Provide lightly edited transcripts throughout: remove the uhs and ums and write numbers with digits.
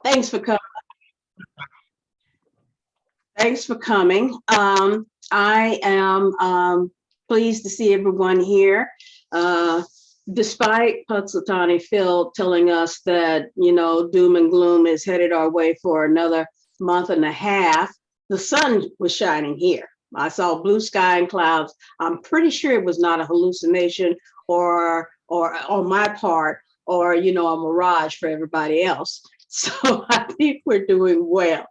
Thanks for coming. Thanks for coming. I am pleased to see everyone here. Despite Punxsutawney Phil telling us that, doom and gloom is headed our way for another month and a half, the sun was shining here. I saw blue sky and clouds. I'm pretty sure it was not a hallucination or on my part, or a mirage for everybody else. So I think we're doing well.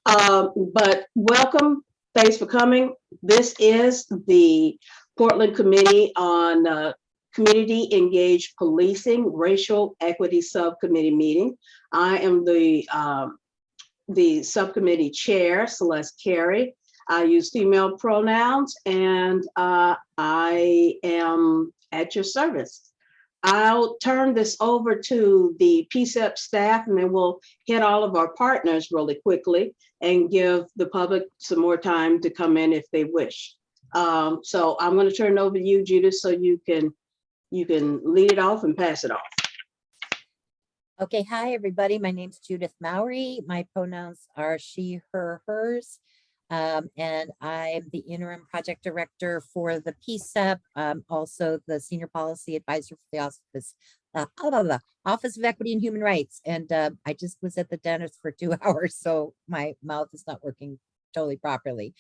But welcome. Thanks for coming. This is the Portland Committee on Community Engaged Policing Racial Equity Subcommittee meeting. I am the subcommittee chair, Celeste Carey. I use female pronouns, and I am at your service. I'll turn this over to the PCCEP staff, and then we'll hit all of our partners really quickly and give the public some more time to come in if they wish. So I'm going to turn it over to you, Judith, so you can lead it off and pass it off. Okay, hi everybody. My name's Judith Mowry. My pronouns are she, her, hers. And I'm the interim project director for the PCCEP, also the senior policy advisor for the Office of Equity and Human Rights. And I just was at the dentist for 2 hours, so my mouth is not working totally properly.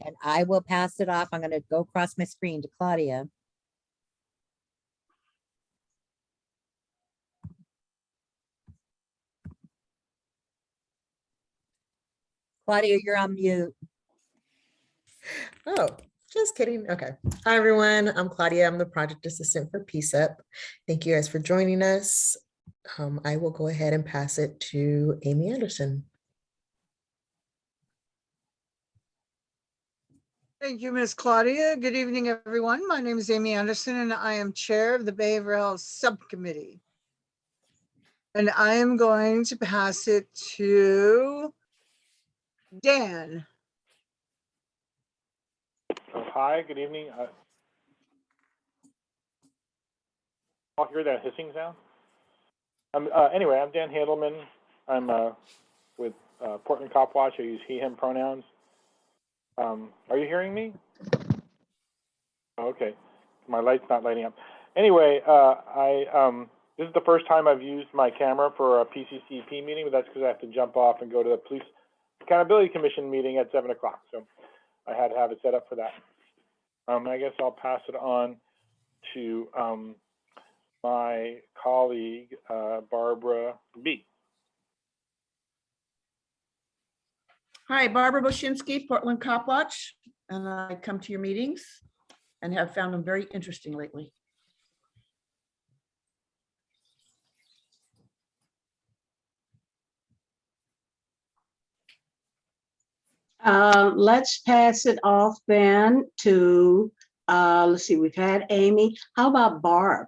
And I will pass it off. I'm going to go across my screen to Claudia. Claudia, you're on mute. Oh, just kidding. Okay. Hi, everyone. I'm Claudia. I'm the project assistant for PCCEP. Thank you guys for joining us. I will go ahead and pass it to Amy Anderson. Thank you, Ms. Claudia. Good evening, everyone. My name is Amy Anderson, and I am chair of the Behavioral Health Subcommittee. And I am going to pass it to Dan. Hi, good evening. I'll hear that hissing sound. Anyway, I'm Dan Handelman. I'm with Portland Cop Watch. I use he, him pronouns. Are you hearing me? Okay, my light's not lighting up. Anyway, this is the first time I've used my camera for a PCCEP meeting, but that's because I have to jump off and go to the Police Accountability Commission meeting at 7 o'clock. So I had to have it set up for that. I guess I'll pass it on to my colleague, Barbara B. Hi, Barbara Boshinsky, Portland Cop Watch, and I come to your meetings and have found them very interesting lately. Let's pass it off then to, let's see, we've had Amy. How about Barb?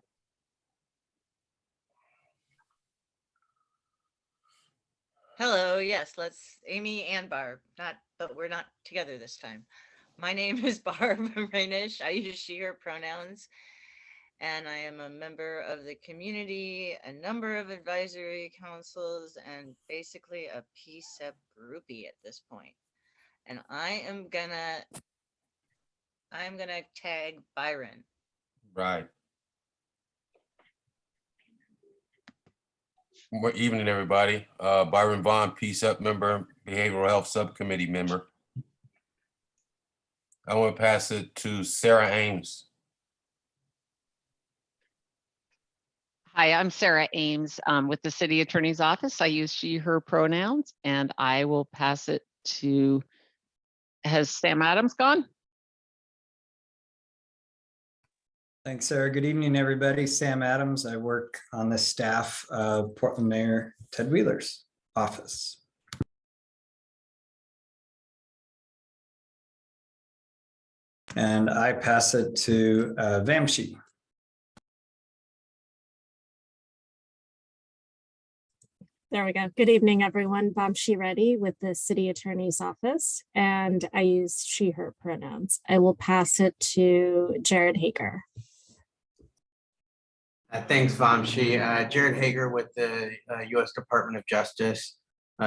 Hello, yes, let's Amy and Barb, but we're not together this time. My name is Barb Rainish. I use she, her pronouns, and I am a member of the community, a number of advisory councils, and basically a PCCEP groupie at this point. And I'm gonna tag Byron. Right. Good evening, everybody. Byron Vaughn, PCCEP member, Behavioral Health Subcommittee member. I want to pass it to Sarah Ames. Hi, I'm Sarah Ames with the City Attorney's Office. I use she, her pronouns, and I will pass it to, has Sam Adams gone? Thanks, Sarah. Good evening, everybody. Sam Adams. I work on the staff of Portland Mayor Ted Wheeler's office. And I pass it to Vamshi. There we go. Good evening, everyone. Vamshi Reddy with the City Attorney's Office, and I use she, her pronouns. I will pass it to Jared Hager. Thanks, Vamshi. Jared Hager with the U.S. Department of Justice.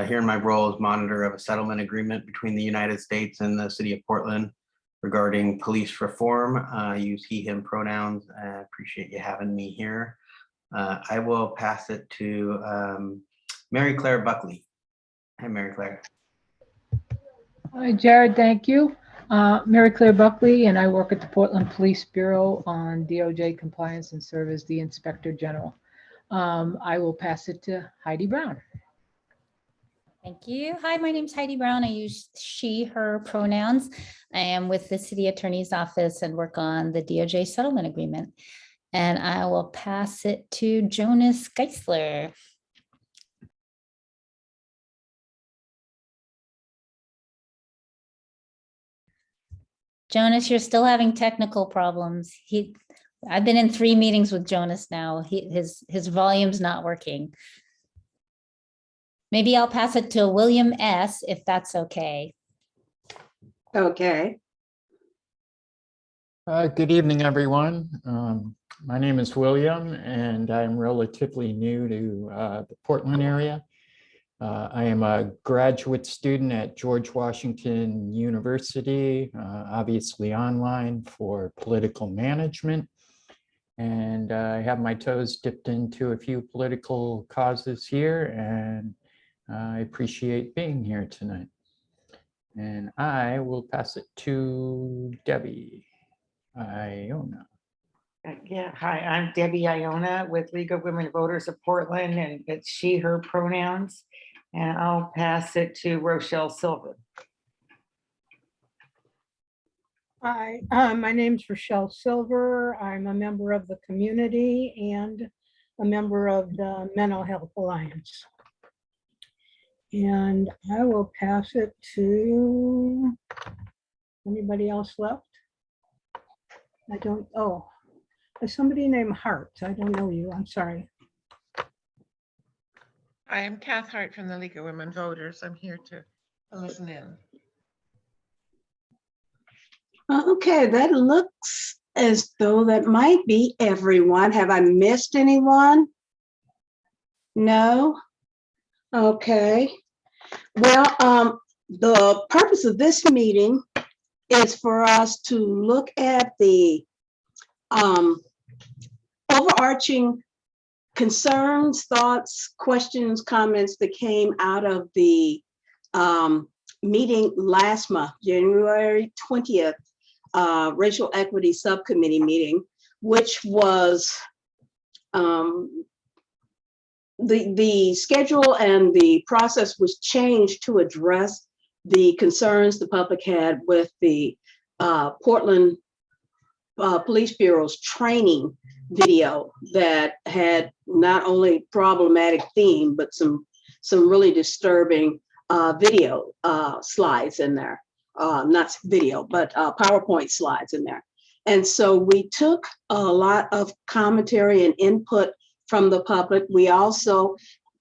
here in my role as monitor of a settlement agreement between the United States and the city of Portland regarding police reform. I use he, him pronouns. I appreciate you having me here. I will pass it to Mary Claire Buckley. Hi, Mary Claire. Hi, Jared, thank you. Mary Claire Buckley, and I work at the Portland Police Bureau on DOJ compliance and serve as the Inspector General. I will pass it to Heidi Brown. Thank you. Hi, my name's Heidi Brown. I use she, her pronouns. I am with the City Attorney's Office and work on the DOJ settlement agreement. And I will pass it to Jonas Geisler. Jonas, you're still having technical problems. I've been in 3 meetings with Jonas now. His volume's not working. Maybe I'll pass it to William S. if that's okay. Okay. Good evening, everyone. My name is William, and I'm relatively new to the Portland area. I am a graduate student at George Washington University, obviously online for political management. And I have my toes dipped into a few political causes here, and I appreciate being here tonight. And I will pass it to Debbie Iona. Yeah, hi, I'm Debbie Iona with League of Women Voters of Portland, and it's she, her pronouns. And I'll pass it to Rochelle Silver. Hi, my name's Rochelle Silver. I'm a member of the community and a member of the Mental Health Alliance. And I will pass it to anybody else left? I don't, oh, there's somebody named Hart. I don't know you, I'm sorry. I am Kath Hart from the League of Women Voters. I'm here to listen in. Okay, that looks as though that might be everyone. Have I missed anyone? No? Okay. Well, the purpose of this meeting is for us to look at the overarching concerns, thoughts, questions, comments that came out of the meeting last month, January 20th, Racial Equity Subcommittee meeting, which was the schedule and the process was changed to address the concerns the public had with the Portland Police Bureau's training video that had not only problematic theme, but some really disturbing video slides in there. Not video, but PowerPoint slides in there. And so we took a lot of commentary and input from the public. We also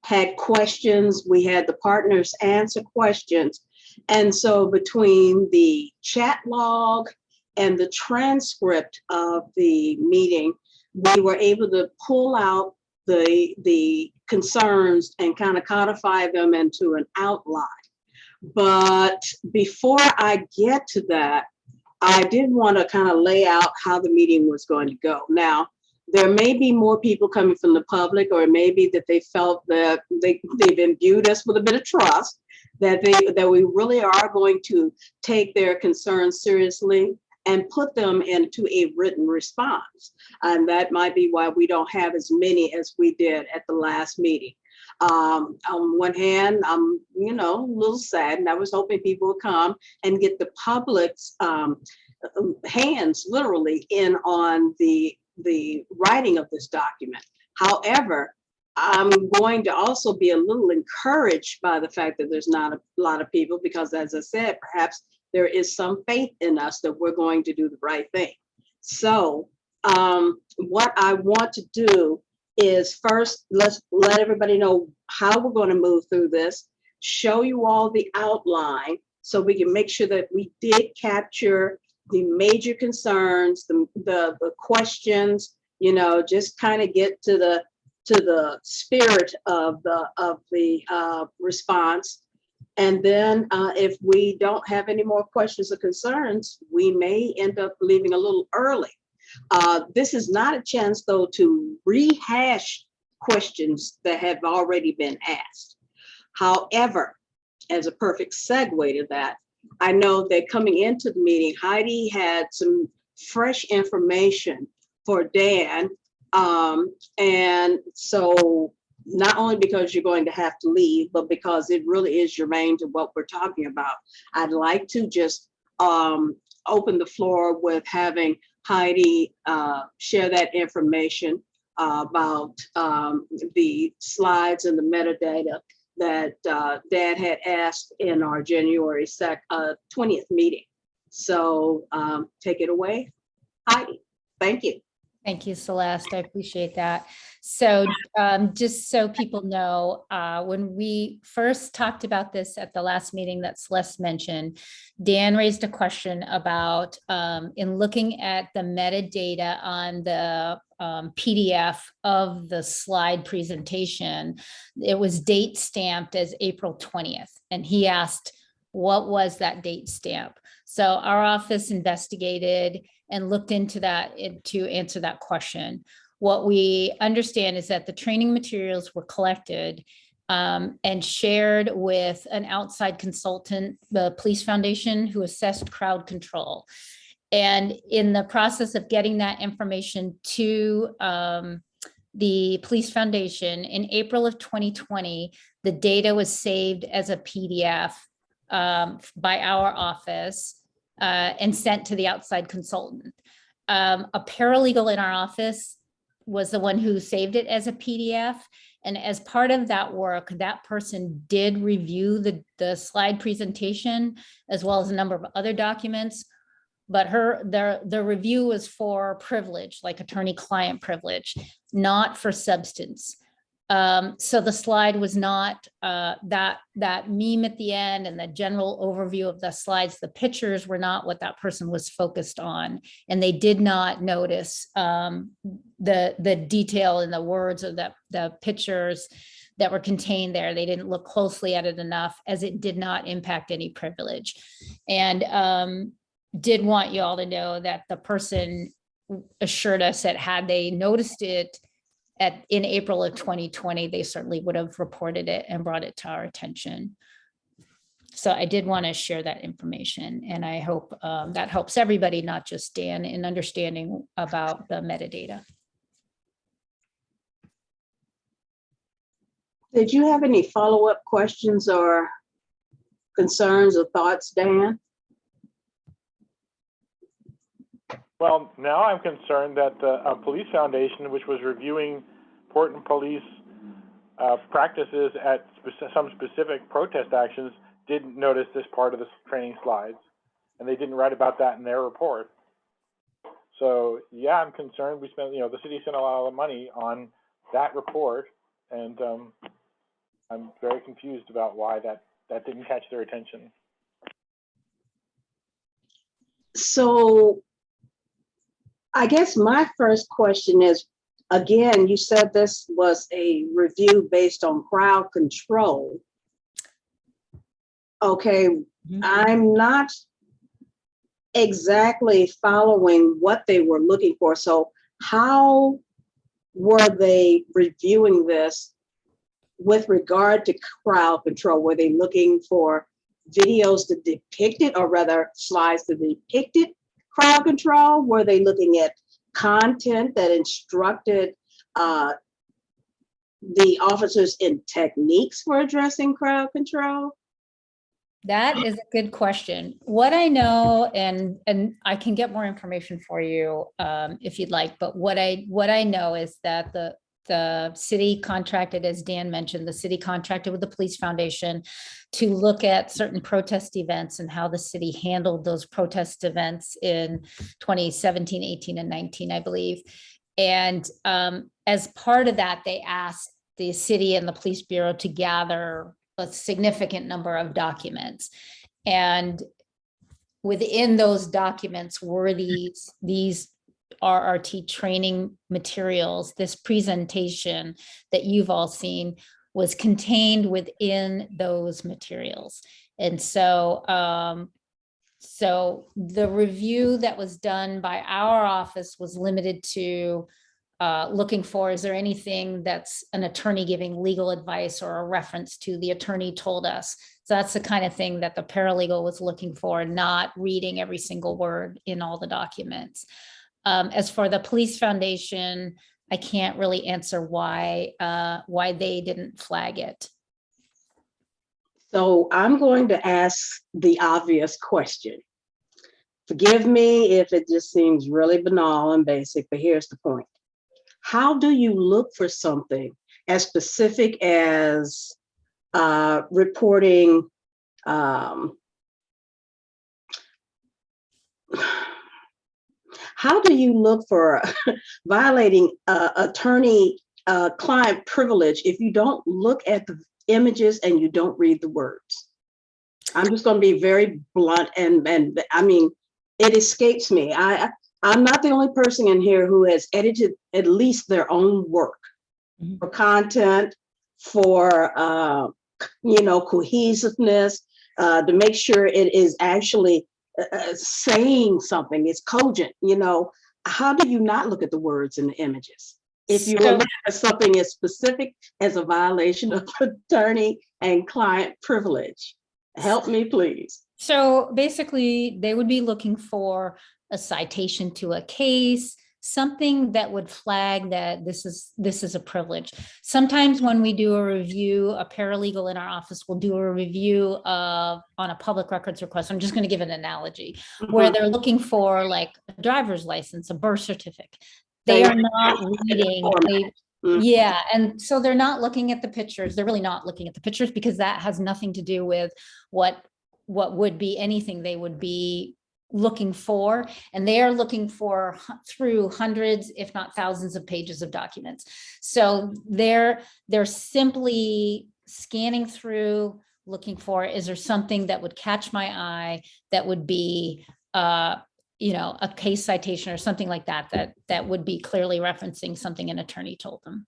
had questions. We had the partners answer questions. And so between the chat log and the transcript of the meeting, we were able to pull out the concerns and kind of codify them into an outline. But before I get to that, I did want to kind of lay out how the meeting was going to go. Now, there may be more people coming from the public, or maybe that they felt that they've imbued us with a bit of trust, that we really are going to take their concerns seriously and put them into a written response. And that might be why we don't have as many as we did at the last meeting. On one hand, I'm a little sad, and I was hoping people would come and get the public's hands literally in on the writing of this document. However, I'm going to also be a little encouraged by the fact that there's not a lot of people, because as I said, perhaps there is some faith in us that we're going to do the right thing. So what I want to do is first, let's let everybody know how we're going to move through this, show you all the outline so we can make sure that we did capture the major concerns, the questions, just kind of get to to the spirit of the response. And then if we don't have any more questions or concerns, we may end up leaving a little early. This is not a chance, though, to rehash questions that have already been asked. However, as a perfect segue to that, I know that coming into the meeting, Heidi had some fresh information for Dan. And so not only because you're going to have to leave, but because it really is germane to what we're talking about, I'd like to just open the floor with having Heidi share that information about the slides and the metadata that Dan had asked in our January 20th meeting. So take it away, Heidi. Thank you. Thank you, Celeste. I appreciate that. So just so people know, when we first talked about this at the last meeting that Celeste mentioned, Dan raised a question about in looking at the metadata on the PDF of the slide presentation, it was date stamped as April 20th. And he asked, what was that date stamp? So our office investigated and looked into that to answer that question. What we understand is that the training materials were collected and shared with an outside consultant, the Police Foundation, who assessed crowd control. And in the process of getting that information to the Police Foundation in April of 2020, the data was saved as a PDF by our office and sent to the outside consultant. A paralegal in our office was the one who saved it as a PDF. And as part of that work, that person did review the slide presentation as well as a number of other documents. But the review was for privilege, like attorney-client privilege, not for substance. So the slide was not that meme at the end and the general overview of the slides. The pictures were not what that person was focused on, and they did not notice the detail in the words of the pictures that were contained there. They didn't look closely at it enough, as it did not impact any privilege. And did want you all to know that the person assured us that had they noticed it in April of 2020, they certainly would have reported it and brought it to our attention. So I did want to share that information, and I hope that helps everybody, not just Dan, in understanding about the metadata. Did you have any follow-up questions or concerns or thoughts, Dan? Well, now I'm concerned that the Police Foundation, which was reviewing Portland police practices at some specific protest actions, didn't notice this part of the training slides, and they didn't write about that in their report. So yeah, I'm concerned. We spent, the city spent a lot of money on that report, and I'm very confused about why that didn't catch their attention. So I guess my first question is, again, you said this was a review based on crowd control. Okay, I'm not exactly following what they were looking for. So how were they reviewing this with regard to crowd control? Were they looking for videos to depict it, or rather slides to depict it? Crowd control? Were they looking at content that instructed the officers in techniques for addressing crowd control? That is a good question. What I know, and I can get more information for you if you'd like, but what I know is that the city contracted, as Dan mentioned, the city contracted with the Police Foundation to look at certain protest events and how the city handled those protest events in 2017, 18, and 19, I believe. And as part of that, they asked the city and the police bureau to gather a significant number of documents. And within those documents were these RRT training materials, this presentation that you've all seen was contained within those materials. And so, so the review that was done by our office was limited to looking for, is there anything that's an attorney giving legal advice or a reference to the attorney told us? So that's the kind of thing that the paralegal was looking for, not reading every single word in all the documents. As for the police foundation, I can't really answer why they didn't flag it. So I'm going to ask the obvious question. Forgive me if it just seems really banal and basic, but here's the point. How do you look for something as specific as reporting how do you look for violating attorney-client privilege if you don't look at the images and you don't read the words? I'm just going to be very blunt, and I mean, it escapes me. I'm not the only person in here who has edited at least their own work for content, for cohesiveness, to make sure it is actually saying something, it's cogent. How do you not look at the words and the images if you look at something as specific as a violation of attorney and client privilege? Help me, please. So basically, they would be looking for a citation to a case, something that would flag that this is a privilege. Sometimes when we do a review, a paralegal in our office will do a review on a public records request. I'm just going to give an analogy where they're looking for like a driver's license, a birth certificate. They are not reading. Yeah. And so they're not looking at the pictures. They're really not looking at the pictures because that has nothing to do with what would be anything they would be looking for. And they are looking for through hundreds, if not thousands of pages of documents. So they're simply scanning through, looking for, is there something that would catch my eye that would be, a case citation or something like that would be clearly referencing something an attorney told them.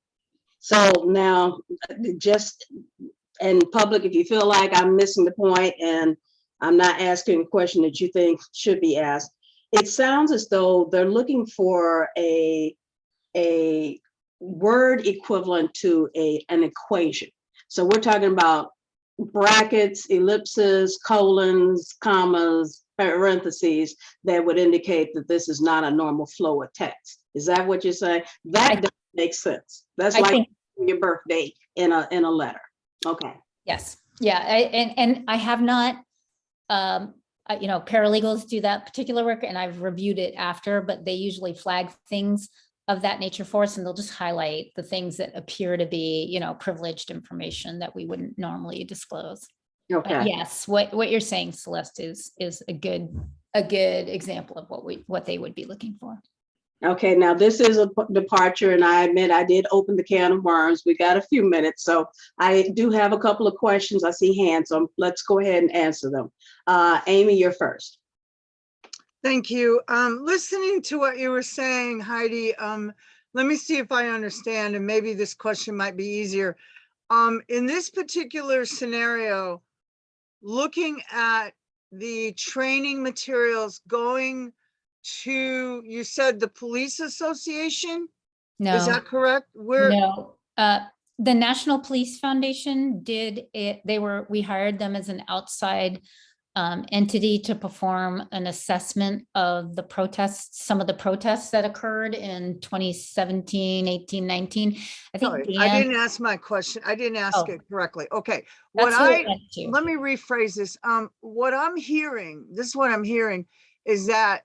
So now, just in public, if you feel like I'm missing the point and I'm not asking a question that you think should be asked, it sounds as though they're looking for a word equivalent to an equation. So we're talking about brackets, ellipses, colons, commas, parentheses that would indicate that this is not a normal flow of text. Is that what you're saying? That doesn't make sense. That's like your birthday in a letter. Okay. Yes. Yeah. And I have not, paralegals do that particular work and I've reviewed it after, but they usually flag things of that nature for us and they'll just highlight the things that appear to be, privileged information that we wouldn't normally disclose. Okay. But yes, what you're saying, Celeste, is a good example of what they would be looking for. Okay, now this is a departure, and I admit I did open the can of worms. We got a few minutes, so I do have a couple of questions. I see hands, so let's go ahead and answer them. Amy, you're first. Thank you. Listening to what you were saying, Heidi, let me see if I understand, and maybe this question might be easier. In this particular scenario, looking at the training materials going to, you said the police association? No. Is that correct? No. The National Police Foundation did it. We hired them as an outside entity to perform an assessment of the protests, some of the protests that occurred in 2017, 18, 19. I think Sorry, I didn't ask my question. I didn't ask it correctly. Okay. Let me rephrase this. What I'm hearing, this is what I'm hearing, is that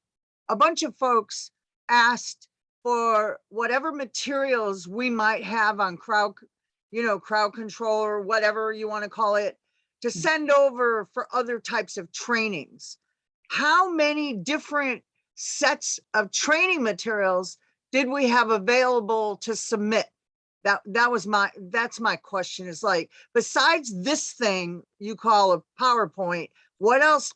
a bunch of folks asked for whatever materials we might have on crowd control or whatever you want to call it, to send over for other types of trainings. How many different sets of training materials did we have available to submit? That's my question, is like, besides this thing you call a PowerPoint, what else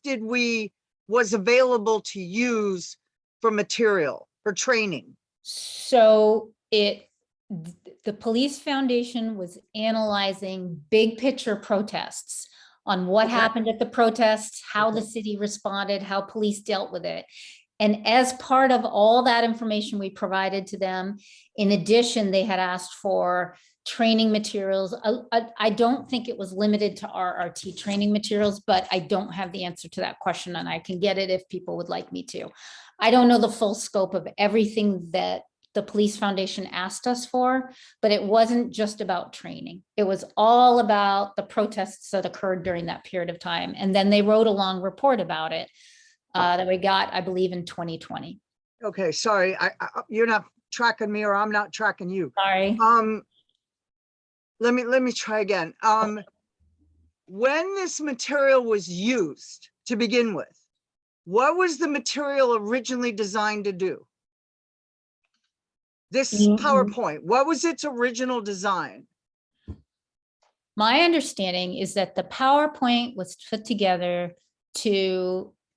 was available to use for material? for training? So the Police Foundation was analyzing big picture protests on what Okay. happened at the protests, how the Okay. city responded, how police dealt with it. And as part of all that information we provided to them, in addition, they had asked for training materials. I don't think it was limited to RRT training materials, but I don't have the answer to that question, and I can get it if people would like me to. I don't know the full scope of everything that the Police Foundation asked us for, but it wasn't just about training. It was all about the protests that occurred during that period of time. And then they wrote a long report about it that we got, I believe, in 2020. Okay, sorry, you're not tracking me, or I'm not tracking you. Sorry. Let me try again. When this material was used to begin with, what was the material originally designed to do? This PowerPoint, what was its original design? My understanding is that the PowerPoint was put together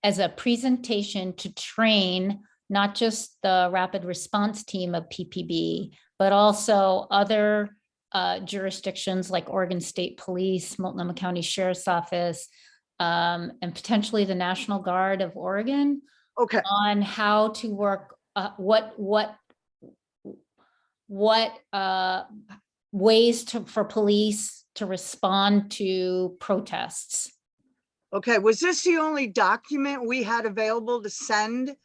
as a presentation to train not just the rapid response team of PPB, but also other jurisdictions like Oregon State Police, Multnomah County Sheriff's Office, and potentially the National Guard of Oregon. Okay. On how to work, what ways for police to respond to protests. Okay, was this the only document we had available to send,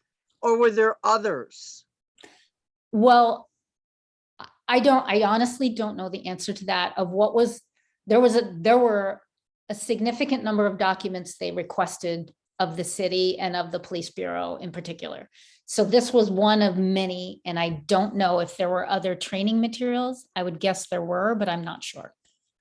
or were there others? Well, I honestly don't know the answer to that of what was, there were a significant number of documents they requested of the city and of the police bureau in particular. So this was one of many, and I don't know if there were other training materials. I would guess there were, but I'm not sure.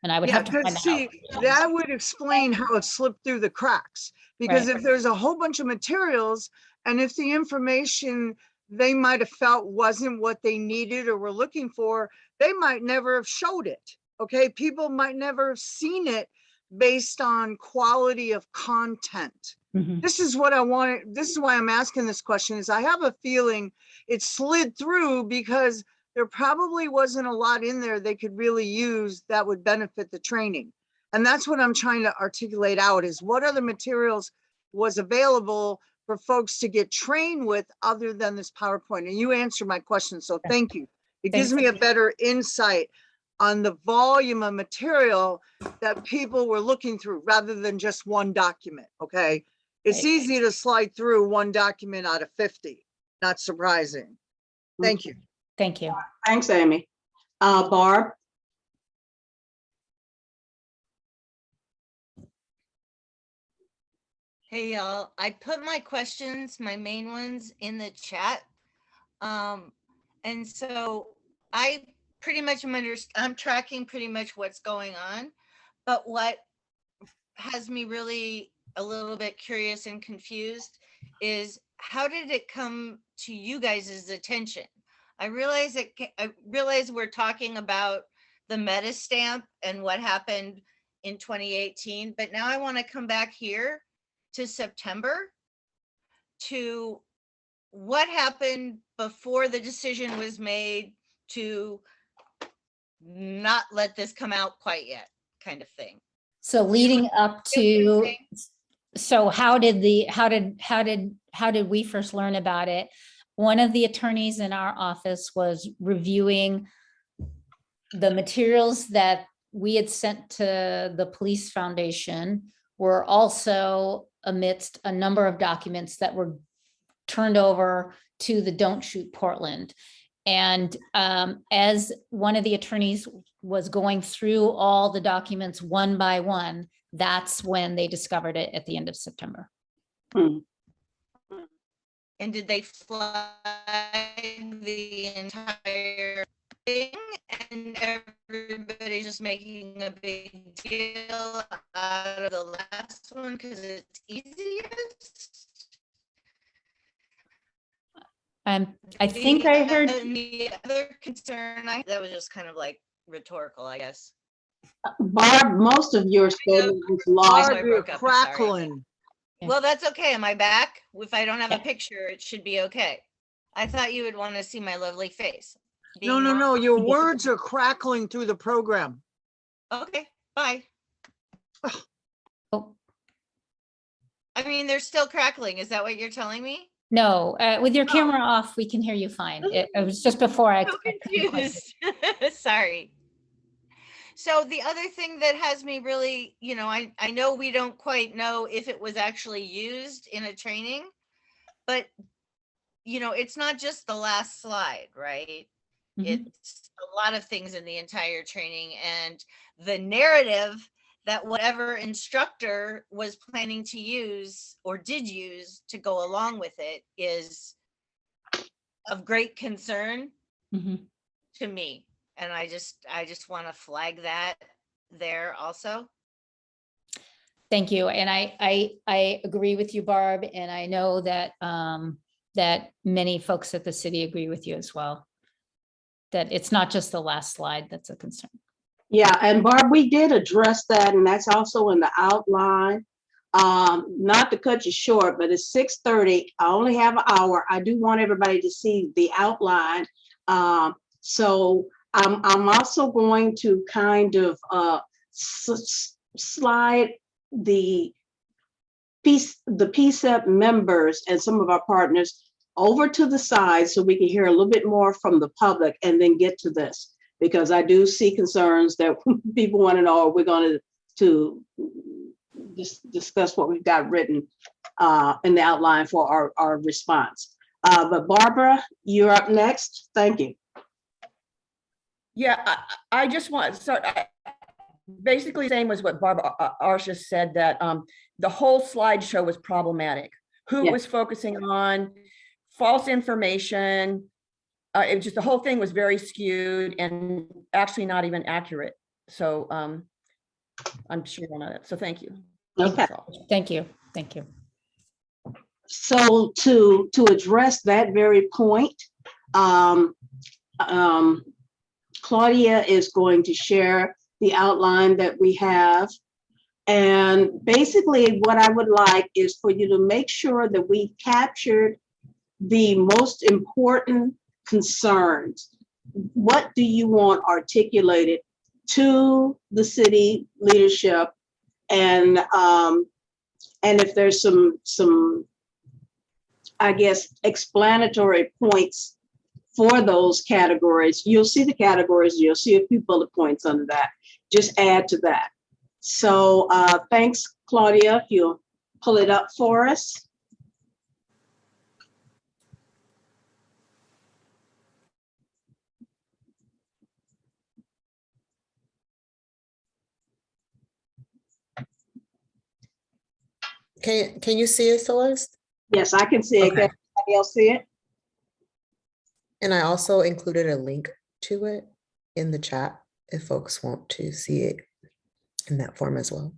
And I would have to find see, out. that would explain how it slipped through the cracks. Because Right. if there's a whole bunch of materials, and if the information they might have felt wasn't what they needed or were looking for, they might never have showed it. Okay, people might never have seen it based on quality of content. This is what I wanted. This is why I'm asking this question, is I have a feeling it slid through because there probably wasn't a lot in there they could really use that would benefit the training. And that's what I'm trying to articulate out, is what other materials was available for folks to get trained with other than this PowerPoint. And you answered my question, so thank you. It gives me a better insight on the volume of material that people were looking through rather than just one document, okay? It's easy to slide through one document out of 50, not surprising. Thank you. Thank you. Thanks, Amy. Barb? Hey, y'all, I put my questions, my main ones, in the chat. And so I pretty much I'm tracking pretty much what's going on, but what has me really a little bit curious and confused is, how did it come to you guys' attention? I realize we're talking about the meta stamp and what happened in 2018, but now I want to come back here to September, to what happened before the decision was made to not let this come out quite yet, kind of thing. So leading up to, so how did we first learn about it? One of the attorneys in our office was reviewing the materials that we had sent to the Police Foundation, were also amidst a number of documents that were turned over to the Don't Shoot Portland. And as one of the attorneys was going through all the documents one by one, that's when they discovered it at the end of September. And did they flag the entire thing, and everybody's just making a big deal out of the last one because it's easiest? I think I heard. The other concern, that was just kind of like rhetorical, I guess. Barb, most of your statement was lost. Barb, you're crackling. Well, that's okay. Am I back? If I don't have a picture, it should be okay. I thought you would want to see my lovely face. No, Being no, no, normal. your words are crackling through the program. Okay, bye. Oh, I mean, they're still crackling. Is that what you're telling me? no, with your camera off, we can hear you fine. It was just before I. So confused. Sorry. So the other thing that has me really, I know we don't quite know if it was actually used in a training, but it's not just the last slide, right? It's a lot of things in the entire training, and the narrative that whatever instructor was planning to use or did use to go along with it is of great concern to me. And I just want to flag that there also. Thank you. And I agree with you, Barb. And I know that that many folks at the city agree with you as well. That it's not just the last slide that's a concern. Yeah, and Barb, we did address that, and that's also in the outline. Not to cut you short, but it's 6:30. I only have an hour. I do want everybody to see the outline. So I'm also going to kind of slide the PCEP members and some of our partners over to the side so we can hear a little bit more from the public and then get to this, because I do see concerns that people want to know, are we going to discuss what we've got written in the outline for our response. But Barbara, you're up next. Thank you. Yeah, I just want, so basically same as what Barbara Arsha said, that the whole slideshow was problematic. Who it was focusing on, false information. It was just, the whole thing was very skewed and actually not even accurate. So I'm sure on that. So thank you. Okay. Thank you. Thank you. So to address that very point, Claudia is going to share the outline that we have. And basically what I would like is for you to make sure that we captured the most important concerns. What do you want articulated to the city leadership? And if there's some, I guess, explanatory points for those categories, you'll see the categories, you'll see a few bullet points under that. Just add to that. So thanks, Claudia, if you'll pull it up for us. Can you see it, Celeste? Yes, I can see it. Can anybody else see it? And I also included a link to it in the chat if folks want to see it in that form as well.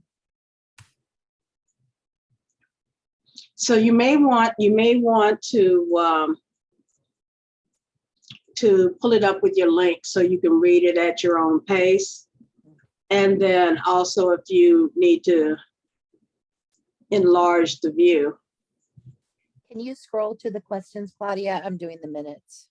So you may want to pull it up with your link so you can read it at your own pace. And then also if you need to enlarge the view. Can you scroll to the questions, Claudia? I'm doing the minutes.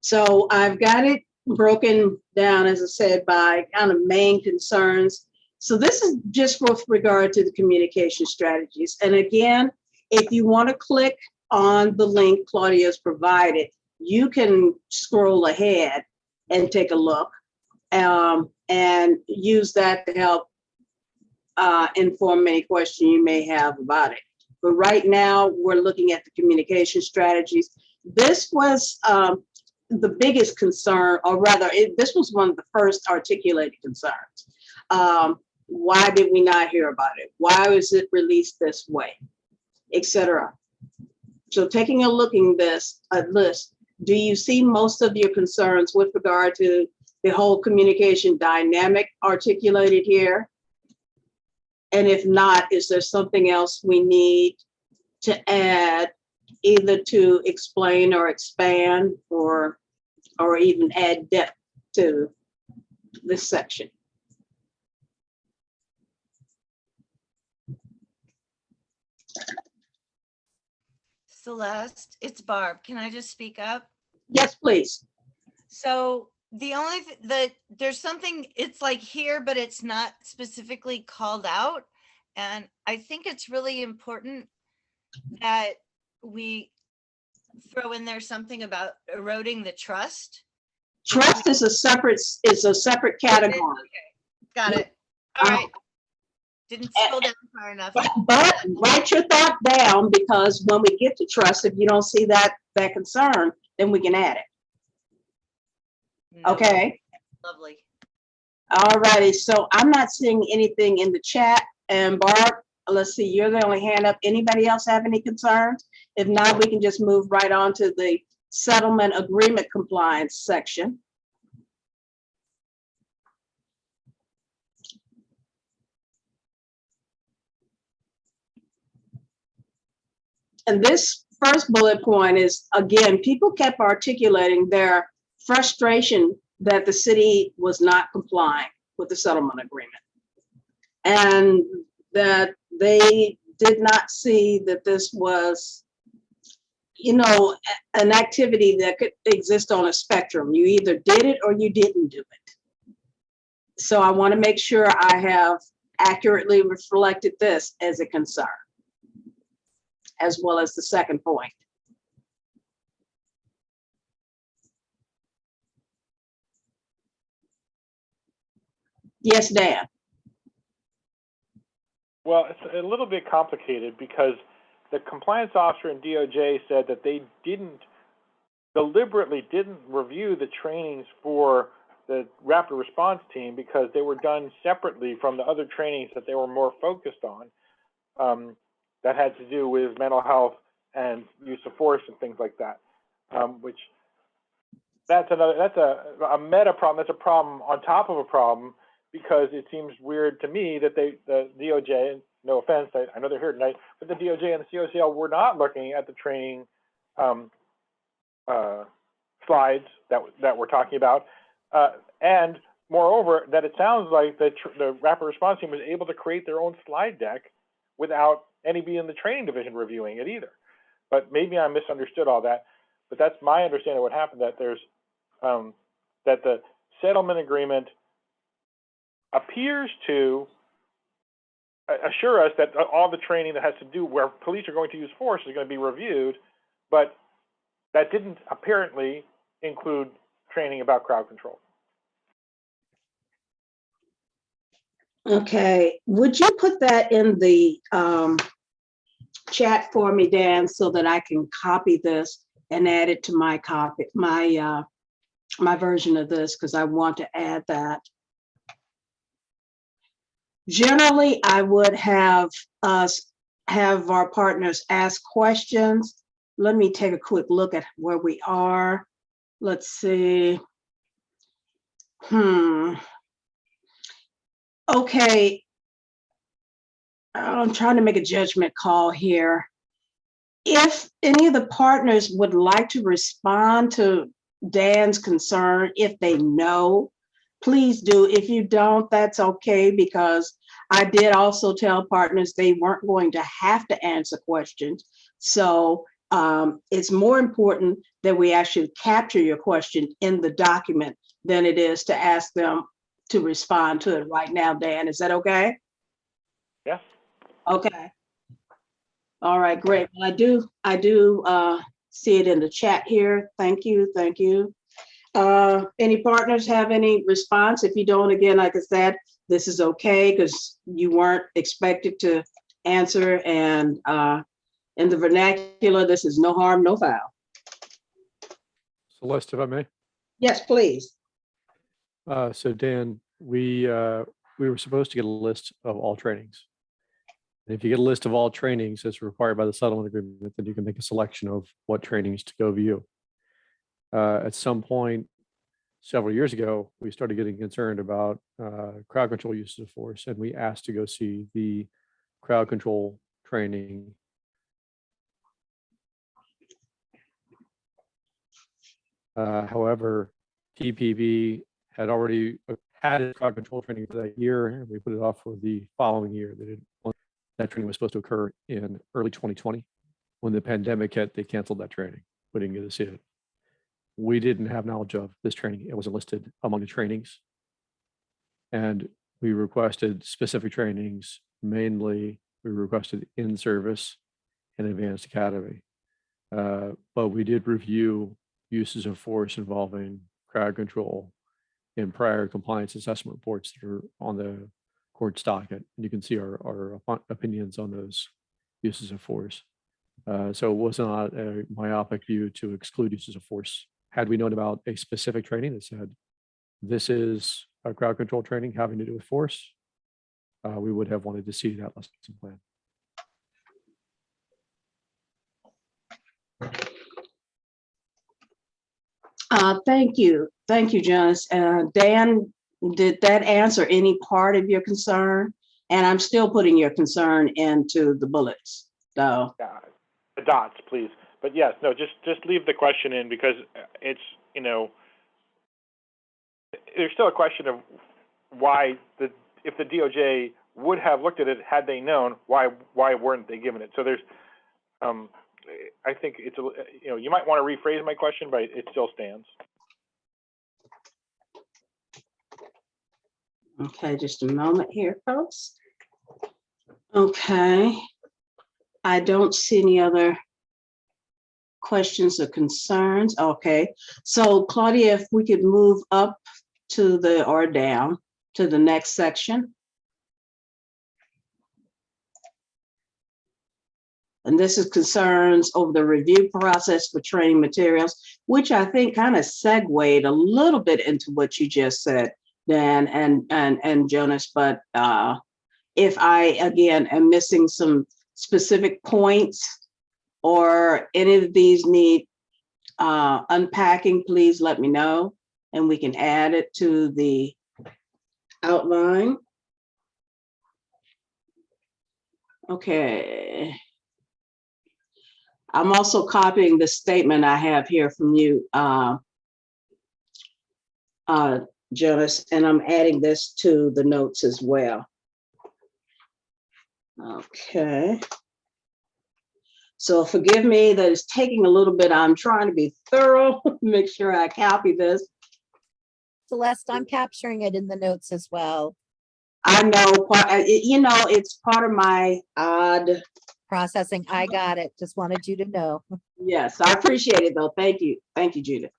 So I've got it broken down, as I said, by kind of main concerns. So this is just with regard to the communication strategies. And again, if you want to click on the link Claudia's provided, you can scroll ahead and take a look and use that to help inform any question you may have about it. But right now, we're looking at the communication strategies. This was the biggest concern, or rather, this was one of the first articulated concerns. Why did we not hear about it? Why was it released this way, etc. So taking a look at this list, do you see most of your concerns with regard to the whole communication dynamic articulated here? And if not, is there something else we need to add, either to explain or expand, or even add depth to this section? Celeste, it's Barb. Can I just speak up? Yes, please. So the only, there's something, it's like here, but it's not specifically called out. And I think it's really important that we throw in there something about eroding the trust. Trust is a separate category. Okay, got it. All right. Didn't scroll down far enough. But write your thought down, because when we get to trust, if you don't see that concern, then we can add it. Okay. Lovely. All righty. So I'm not seeing anything in the chat. And Barb, let's see, you're the only hand up. Anybody else have any concerns? If not, we can just move right on to the settlement agreement compliance section. And this first bullet point is, again, people kept articulating their frustration that the city was not complying with the settlement agreement, and that they did not see that this was, you know, an activity that could exist on a spectrum. You either did it or you didn't do it. So I want to make sure I have accurately reflected this as a concern, as well as the second point. Yes, Dan. Well, it's a little bit complicated because the compliance officer in DOJ said that they deliberately didn't review the trainings for the rapid response team because they were done separately from the other trainings that they were more focused on, that had to do with mental health and use of force and things like that, which that's a meta problem. That's a problem on top of a problem, because it seems weird to me that the DOJ, no offense, I know they're here tonight, but the DOJ and the COCL were not looking at the training slides that we're talking about, and moreover, that it sounds like the rapid response team was able to create their own slide deck without anybody in the training division reviewing it either. But maybe I misunderstood all that. But that's my understanding of what happened. That there's that the settlement agreement appears to assure us that all the training that has to do where police are going to use force is going to be reviewed, but that didn't apparently include training about crowd control. Okay, would you put that in the chat for me, Dan, so that I can copy this and add it to my copy, my version of this, because I want to add that. Generally, I would have us have our partners ask questions. Let me take a quick look at where we are. Let's see. Okay. I'm trying to make a judgment call here. If any of the partners would like to respond to Dan's concern, if they know, please do. If you don't, that's okay, because I did also tell partners they weren't going to have to answer questions. So it's more important that we actually capture your question in the document than it is to ask them to respond to it right now. Dan, is that okay? Yes. Okay. All right, great. Well, I do see it in the chat here. Thank you, thank you. Any partners have any response? If you don't, again, like I said, this is okay, because you weren't expected to answer, and in the vernacular, this is no harm, no foul. Celeste, if I may. Yes, please. So Dan, we were supposed to get a list of all trainings. And if you get a list of all trainings as required by the settlement agreement, then you can make a selection of what trainings to go view. At some point several years ago, we started getting concerned about crowd control use of force, and we asked to go see the crowd control training. However, PPB had already had its crowd control training for that year, and we put it off for the following year. That training was supposed to occur in early 2020. when the pandemic hit, they canceled that training. We didn't get to see it. We didn't have knowledge of this training. It wasn't listed among the trainings. And we requested specific trainings, mainly we requested in-service and advanced academy. But we did review uses of force involving crowd control in prior compliance assessment reports that are on the court's docket. And you can see our opinions on those uses of force. So it was not a myopic view to exclude uses of force. Had we known about a specific training that said, this is a crowd control training having to do with force, we would have wanted to see that lesson plan. Thank you. Thank you, Janice. Dan, did that answer any part of your concern? And I'm still putting your concern into the bullets, so. Yeah, the dots, please. But yes, no, just leave the question in, because it's, you know, there's still a question of why if the DOJ would have looked at it had they known, why weren't they given it? So there's, I think it's, you know, you might want to rephrase my question, but it still stands. Okay, just a moment here, folks. Okay. I don't see any other questions or concerns. Okay, so Claudia, if we could move up to the, or down to the next section. And this is concerns over the review process for training materials, which I think kind of segued a little bit into what you just said, Dan and Jonas. But if I, again, am missing some specific points or any of these need unpacking, please let me know and we can add it to the outline. Okay. I'm also copying the statement I have here from you, Jonas, and I'm adding this to the notes as well. Okay. So forgive me that it's taking a little bit. I'm trying to be thorough, make sure I copy this. Celeste, I'm capturing it in the notes as well. I know, you know, it's part of my odd processing. I got it. Just wanted you to know. Yes, I appreciate it though. Thank you. Thank you, Judith.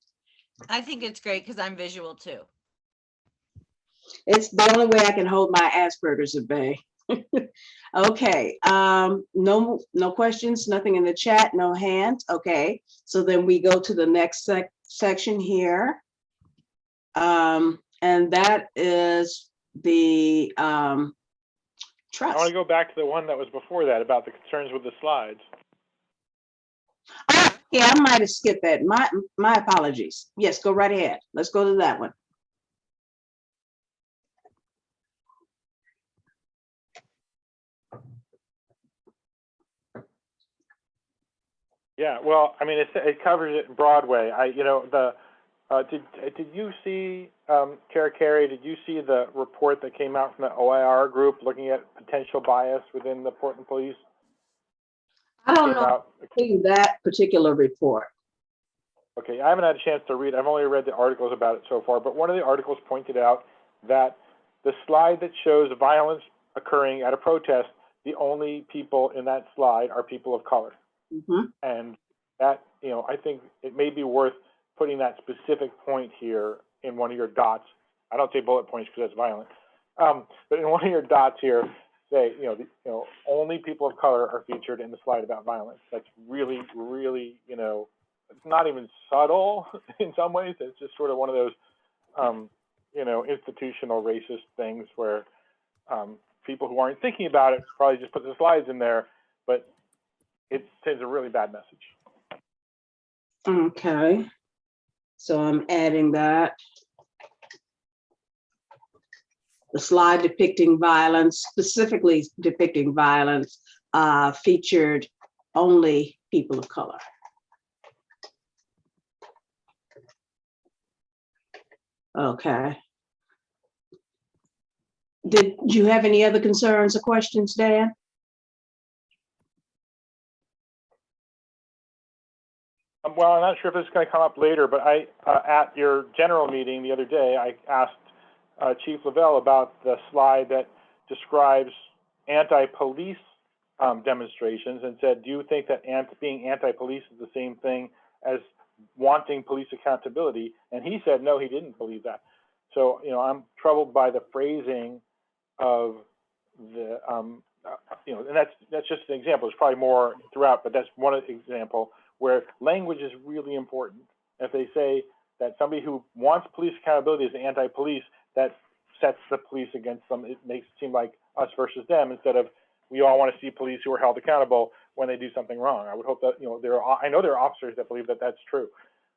I think it's great because I'm visual too. It's the only way I can hold my Asperger's at bay. Okay, no questions, nothing in the chat, no hands. Okay, so then we go to the next section here. And that is the trust. I want to go back to the one that was before that about the concerns with the slides. Oh, yeah, I might have skipped that. My apologies. Yes, go right ahead. Let's go to that one. Yeah, well, I mean, it covers it in Broadway. You know, did you see, Chair Carey, did you see the report that came out from the OIR group looking at potential bias within the Portland Police? I don't know that particular report. Okay, I haven't had a chance to read. I've only read the articles about it so far, but one of the articles pointed out that the slide that shows violence occurring at a protest, the only people in that slide are people of color. Mm-hmm. And that, you know, I think it may be worth putting that specific point here in one of your dots. I don't say bullet points because that's violent, but in one of your dots here, say, only people of color are featured in the slide about violence. That's really, really, you know, it's not even subtle in some ways. It's just sort of one of those, you know, institutional racist things where people who aren't thinking about it probably just put the slides in there, but it sends a really bad message. Okay, so I'm adding that. The slide depicting violence, specifically depicting violence, featured only people of color. Okay. Did you have any other concerns or questions, Dan? well, I'm not sure if this is going to come up later, but I, at your general meeting the other day, I asked Chief Lavelle about the slide that describes anti-police demonstrations and said, do you think that being anti-police is the same thing as wanting police accountability? And he said, no, he didn't believe that. So, you know, I'm troubled by the phrasing of the, you know, and that's just an example. There's probably more throughout, but that's one example where language is really important. If they say that somebody who wants police accountability is anti-police, that sets the police against them. It makes it seem like us versus them instead of we all want to see police who are held accountable when they do something wrong. I would hope that, you know, I know there are officers that believe that that's true.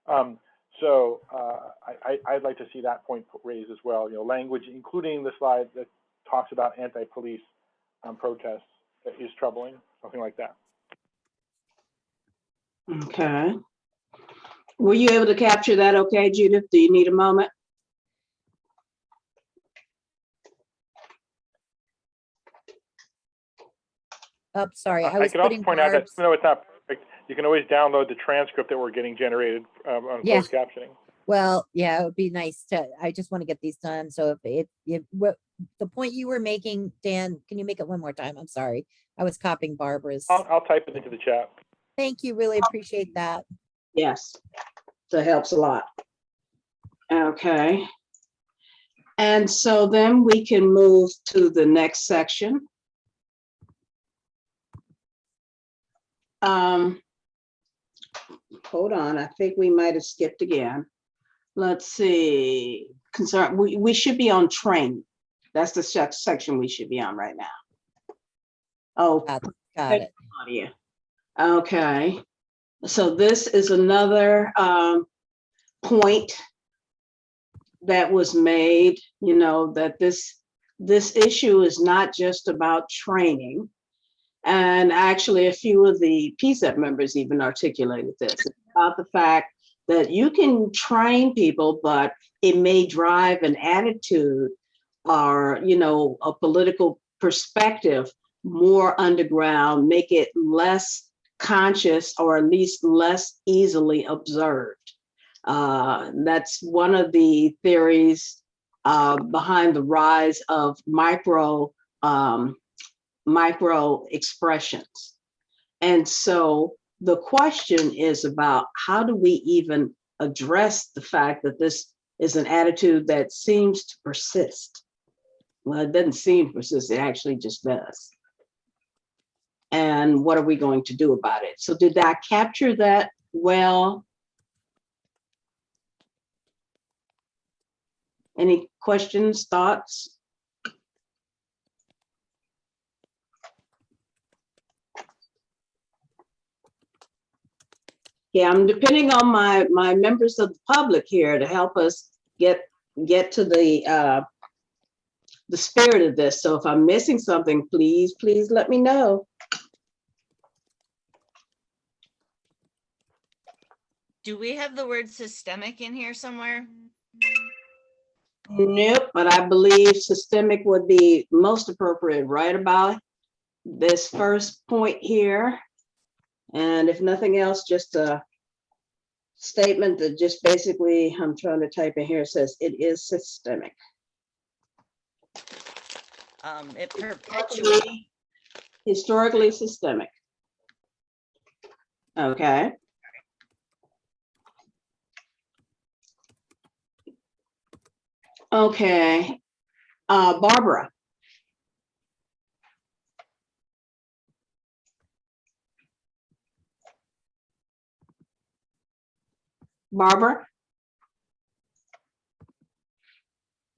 I'd like to see that point raised as well. You know, language, including the slide that talks about anti-police protests, is troubling, something like that. Okay. Were you able to capture that okay, Judith? Do you need a moment? Oh, sorry. I can also point out that even though it's not perfect, you can always download the transcript that we're getting generated on closed captioning. Well, yeah, it would be nice to, I just want to get these done. So if the point you were making, Dan, can you make it one more time? I'm sorry. I was copying Barbara's. I'll type it into the chat. Thank you. Really appreciate that. Yes, that helps a lot. Okay. And so then we can move to the next section. Hold on, I think we might have skipped again. Let's see, we should be on training. That's the section we should be on right now. Oh, got it. Claudia. Okay, so this is another point that was made, you know, that this issue is not just about training. And actually a few of the PCCEP members even articulated this about the fact that you can train people, but it may drive an attitude or, you know, a political perspective more underground, make it less conscious or at least less easily observed. That's one of the theories behind the rise of micro expressions. And so the question is about how do we even address the fact that this is an attitude that seems to persist? Well, it doesn't seem to persist, it actually just does. And what are we going to do about it? So did I capture that well? Any questions, thoughts? Yeah, I'm depending on my members of the public here to help us get to the spirit of this. So if I'm missing something, please let me know. Do we have the word systemic in here somewhere? Nope, but I believe systemic would be most appropriate right about this first point here. And if nothing else, just a statement that just basically, I'm trying to type in here, says it is systemic. It perpetuates. Historically systemic. Okay. Okay, Barbara. Barbara?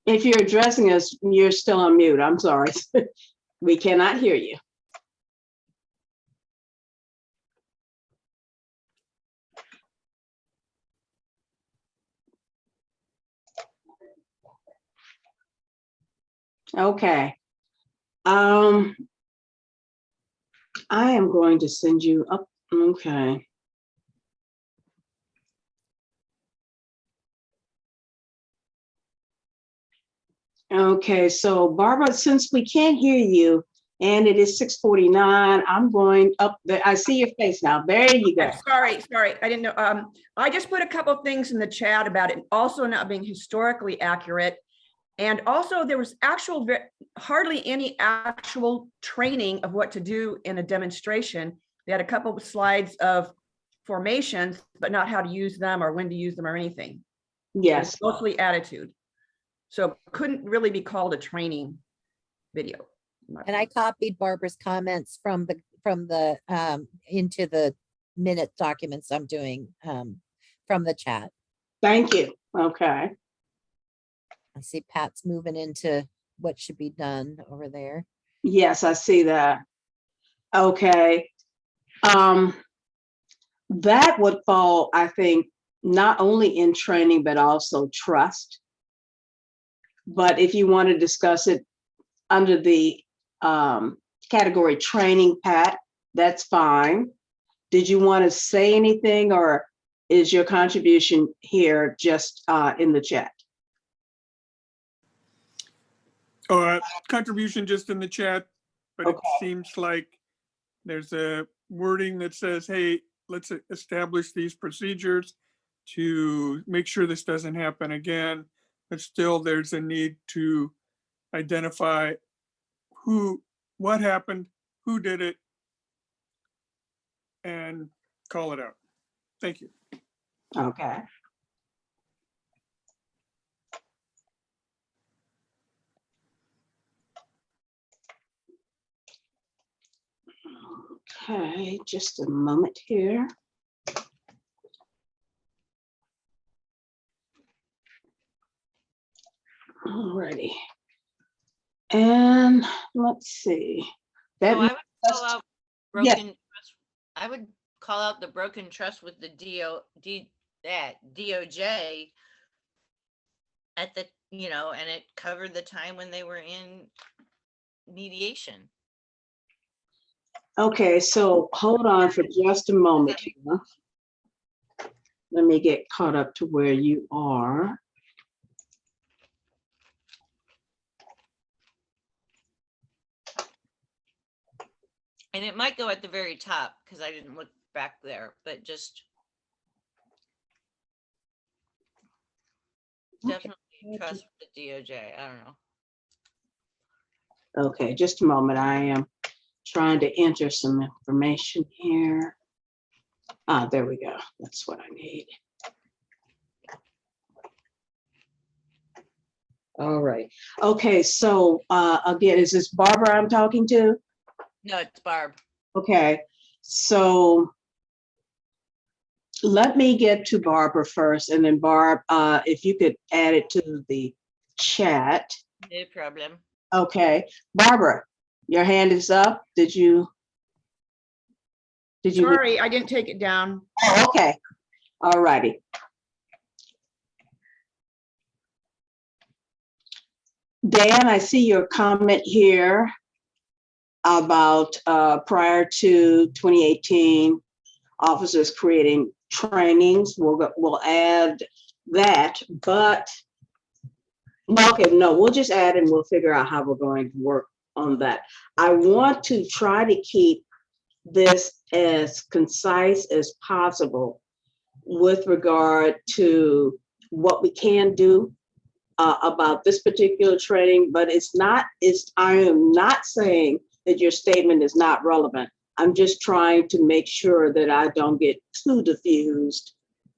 If you're addressing us, you're still on mute. I'm sorry. We cannot hear you. Okay. I am going to send you up. Okay. Okay, so Barbara, since we can't hear you And it is 6:49. I'm going up there. I see your face now. There you go. Sorry, I didn't know. I just put a couple things in the chat about it also not being historically accurate. And also there was hardly any actual training of what to do in a demonstration. They had a couple of slides of formations, but not how to use them or when to use them or anything. Yes. It's mostly attitude. So it couldn't really be called a training video. And I copied Barbara's comments from the into the minute documents I'm doing from the chat. Thank you. Okay. I see Pat's moving into what should be done over there. Yes, I see that. Okay. That would fall, I think, not only in training, but also trust. But if you want to discuss it under the category training, Pat, that's fine. Did you want to say anything, or is your contribution here just in the chat? Contribution just in the chat, but it seems like there's a wording that says, hey, let's establish these procedures to make sure this doesn't happen again. But still, there's a need to identify what happened, who did it, and call it out. Thank you. Okay. Okay, just a moment here. Alrighty. And let's see. That So I would call out yeah. broken trust. I would call out the broken trust with the DOJ at the, and it covered the time when they were in mediation. Okay, so hold on for just a moment here. Let me get caught up to where you are. And it might go at the very top because I didn't look back there, but just definitely trust the DOJ. I don't know. Okay, just a moment. I am trying to enter some information here. Ah, there we go. That's what I need. All right. Okay, so again, is this Barbara I'm talking to? No, it's Barb. Okay, so let me get to Barbara first, and then Barb, if you could add it to the chat. No problem. Okay, Barbara, your hand is up. Did you? Sorry, I didn't take it down. Oh, okay. All righty. Dan, I see your comment here about prior to 2018, officers creating trainings. We'll add that, but okay, no, we'll just add and we'll figure out how we're going to work on that. I want to try to keep this as concise as possible with regard to what we can do about this particular training, but I am not saying that your statement is not relevant. I'm just trying to make sure that I don't get too diffused,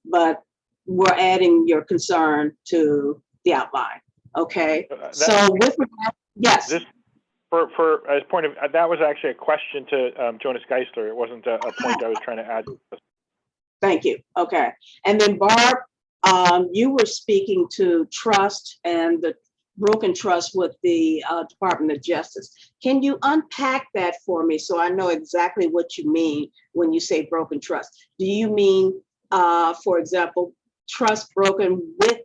but we're adding your concern to the outline. Okay, so with regard, yes. This, for as point of, that was actually a question to Jonas Geisler. It wasn't a point I was trying to add. Thank you. Okay, and then Barb, you were speaking to trust and the broken trust with the Department of Justice. Can you unpack that for me so I know exactly what you mean when you say broken trust? Do you mean, for example, trust broken with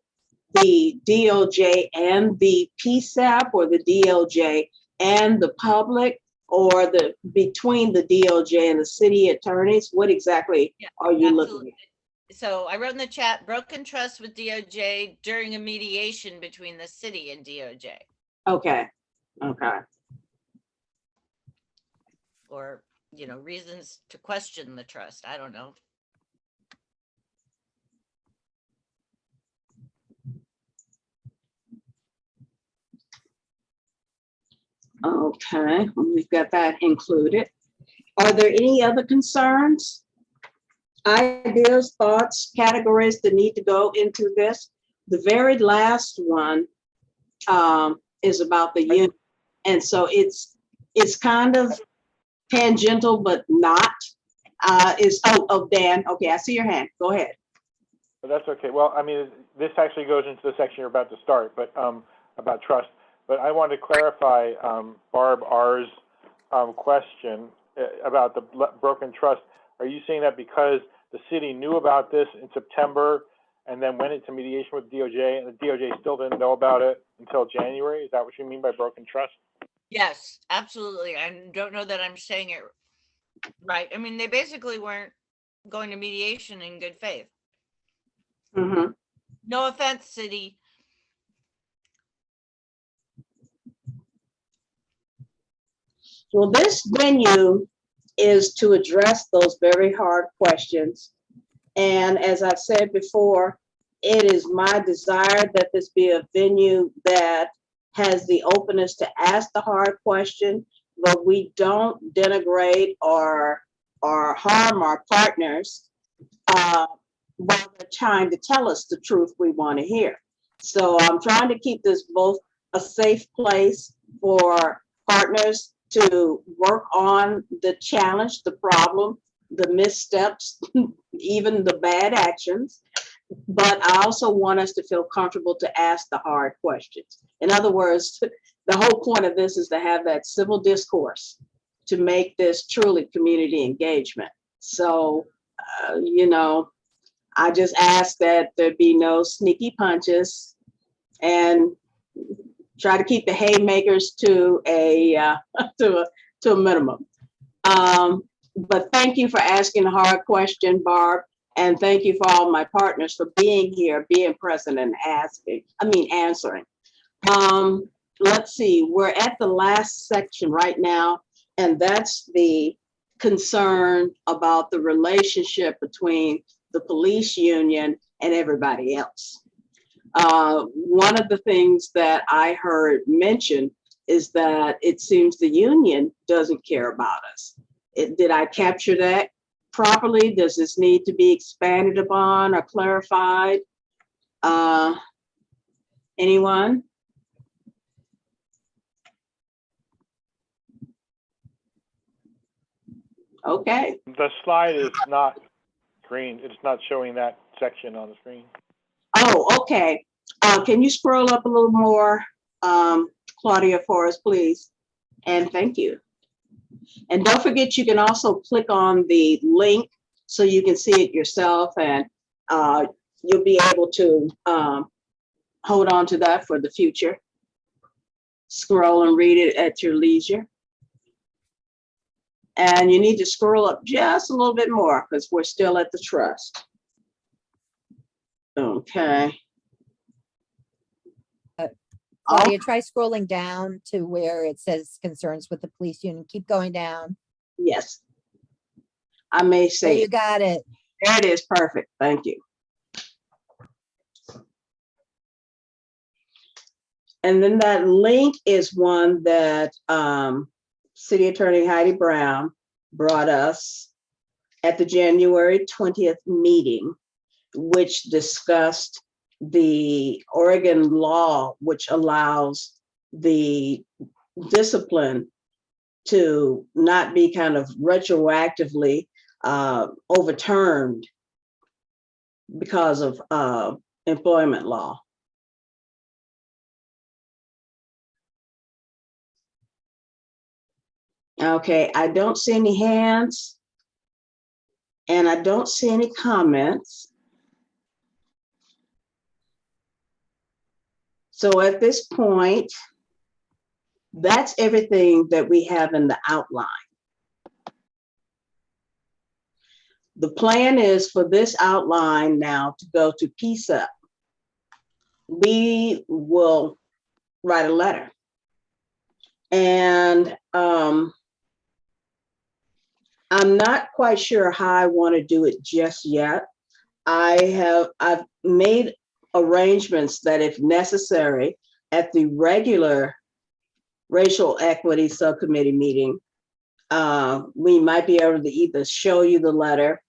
the DOJ and the PCCEP, or the DOJ and the public, or the between the DOJ and the city attorneys? What exactly are you looking at? So I wrote in the chat, broken trust with DOJ during a mediation between the city and DOJ. Okay, okay. or, reasons to question the trust. I don't know. Okay, we've got that included. Are there any other concerns, ideas, thoughts, categories that need to go into this? The very last one is about the union. And so it's kind of tangential, but not. Dan, okay, I see your hand. Go ahead. But that's okay. Well, I mean, this actually goes into the section you're about to start, but about trust. But I want to clarify, Barb, ours question about the broken trust. Are you saying that because the city knew about this in September and then went into mediation with DOJ, and the DOJ still didn't know about it until January? Is that what you mean by broken trust? Yes, absolutely. I don't know that I'm saying it right. I mean, they basically weren't going to mediation in good faith. Mm-hmm. No offense, city. Well, this venue is to address those very hard questions. And as I've said before, it is my desire that this be a venue that has the openness to ask the hard question, but we don't denigrate or harm our partners while they're trying to tell us the truth we want to hear. So I'm trying to keep this both a safe place for partners to work on the challenge, the problem, the missteps, even the bad actions. But I also want us to feel comfortable to ask the hard questions. In other words, the whole point of this is to have that civil discourse to make this truly community engagement. So, I just ask that there be no sneaky punches and try to keep the haymakers to a minimum. But thank you for asking a hard question, Barb, and thank you for all my partners for being here, being present, and answering. Let's see, we're at the last section right now, and that's the concern about the relationship between the police union and everybody else. One of the things that I heard mentioned is that it seems the union doesn't care about us. Did I capture that properly? Does this need to be expanded upon or clarified? Anyone? Okay. The slide is not green. It's not showing that section on the screen. Oh, okay. Can you scroll up a little more, Claudia, for us, please? And thank you. And don't forget, you can also click on the link so you can see it yourself, and you'll be able to hold on to that for the future. Scroll and read it at your leisure. And you need to scroll up just a little bit more because we're still at the trust. Okay. Claudia, try scrolling down to where it says concerns with the police union. Keep going down. Yes. I may say. You got it. There it is. Perfect. Thank you. And then that link is one that City Attorney Heidi Brown brought us at the January 20th meeting, which discussed the Oregon law, which allows the discipline to not be kind of retroactively overturned because of employment law. Okay, I don't see any hands and I don't see any comments. So at this point, that's everything that we have in the outline. The plan is for this outline now to go to PCCEP. We will write a letter. And I'm not quite sure how I want to do it just yet. I've made arrangements that if necessary, at the regular racial equity subcommittee meeting, we might be able to either show you the letter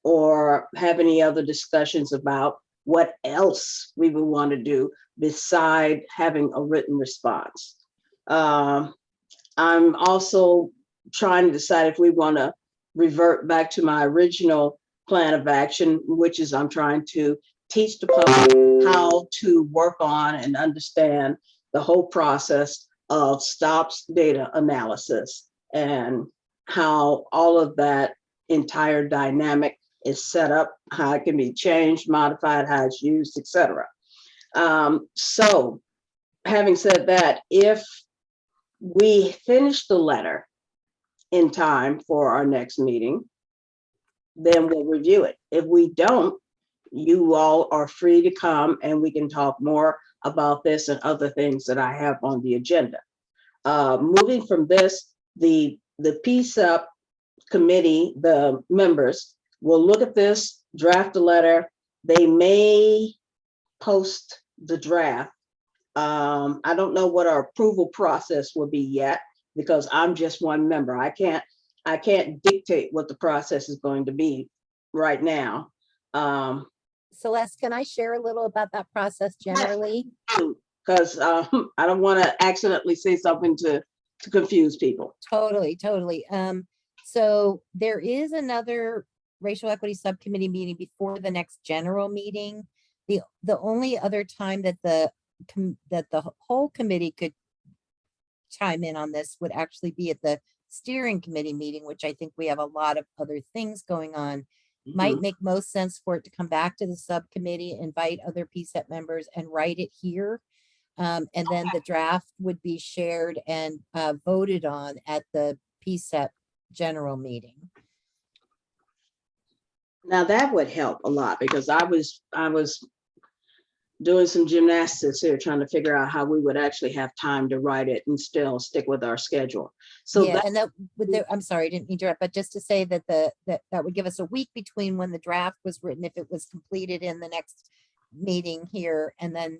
or have any other discussions about what else we would want to do beside having a written response. I'm also trying to decide if we want to revert back to my original plan of action, which is I'm trying to teach the public how to work on and understand the whole process of stops data analysis and how all of that entire dynamic is set up, how it can be changed, modified, how it's used, etc. So having said that, if we finish the letter in time for our next meeting, then we'll review it. If we don't, you all are free to come and we can talk more about this and other things that I have on the agenda. Moving from this, the PCCEP committee, the members will look at this, draft a letter. They may post the draft. I don't know what our approval process will be yet because I'm just one member. I can't dictate what the process is going to be right now. Celeste, can I share a little about that process generally? Because I don't want to accidentally say something to confuse people. Totally. So there is another racial equity subcommittee meeting before the next general meeting. The only other time that the whole committee could chime in on this would actually be at the steering committee meeting, which I think we have a lot of other things going on. Might make most sense for it to come back to the subcommittee, invite other PCCEP members and write it here. And then the draft would be shared and voted on at the PCCEP general meeting. Now that would help a lot because I was doing some gymnastics here trying to figure out how we would actually have time to write it and still stick with our schedule. So yeah, and that would, I'm sorry, I didn't interrupt, but just to say that that would give us a week between when the draft was written, if it was completed in the next meeting here, and then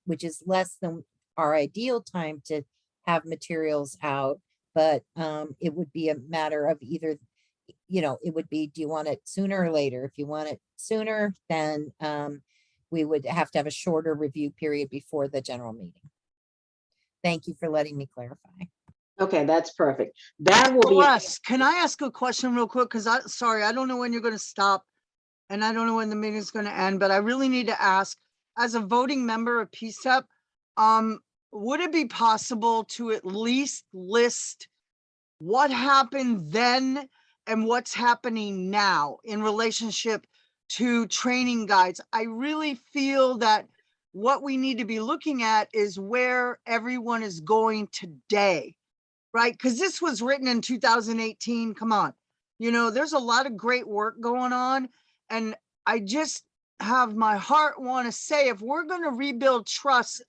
which is less than our ideal time to have materials out, but it would be a matter of either, it would be, do you want it sooner or later? If you want it sooner, then we would have to have a shorter review period before the general meeting. Thank you for letting me clarify. Okay, that's perfect. That will be. Celeste, can I ask a question real quick? Because I don't know when you're going to stop and I don't know when the meeting is going to end, but I really need to ask, as a voting member of PCCEP, would it be possible to at least list what happened then and what's happening now in relationship to training guides? I really feel that what we need to be looking at is where everyone is going today, right? Because this was written in 2018. Come on, there's a lot of great work going on. And I just have my heart want to say, if we're going to rebuild trust,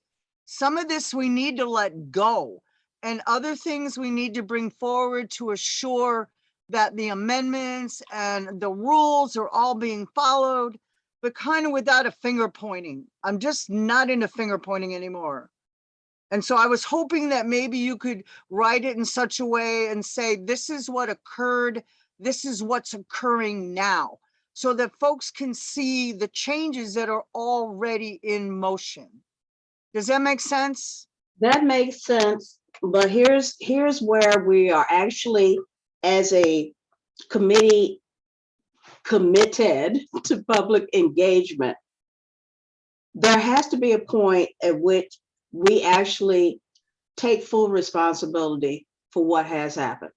some of this we need to let go, and other things we need to bring forward to assure that the amendments and the rules are all being followed, but kind of without a finger pointing. I'm just not into finger pointing anymore. And so I was hoping that maybe you could write it in such a way and say, this is what occurred, this is what's occurring now, so that folks can see the changes that are already in motion. Does that make sense? That makes sense, but here's where we are actually, as a committee, committed to public engagement. There has to be a point at which we actually take full responsibility for what has happened.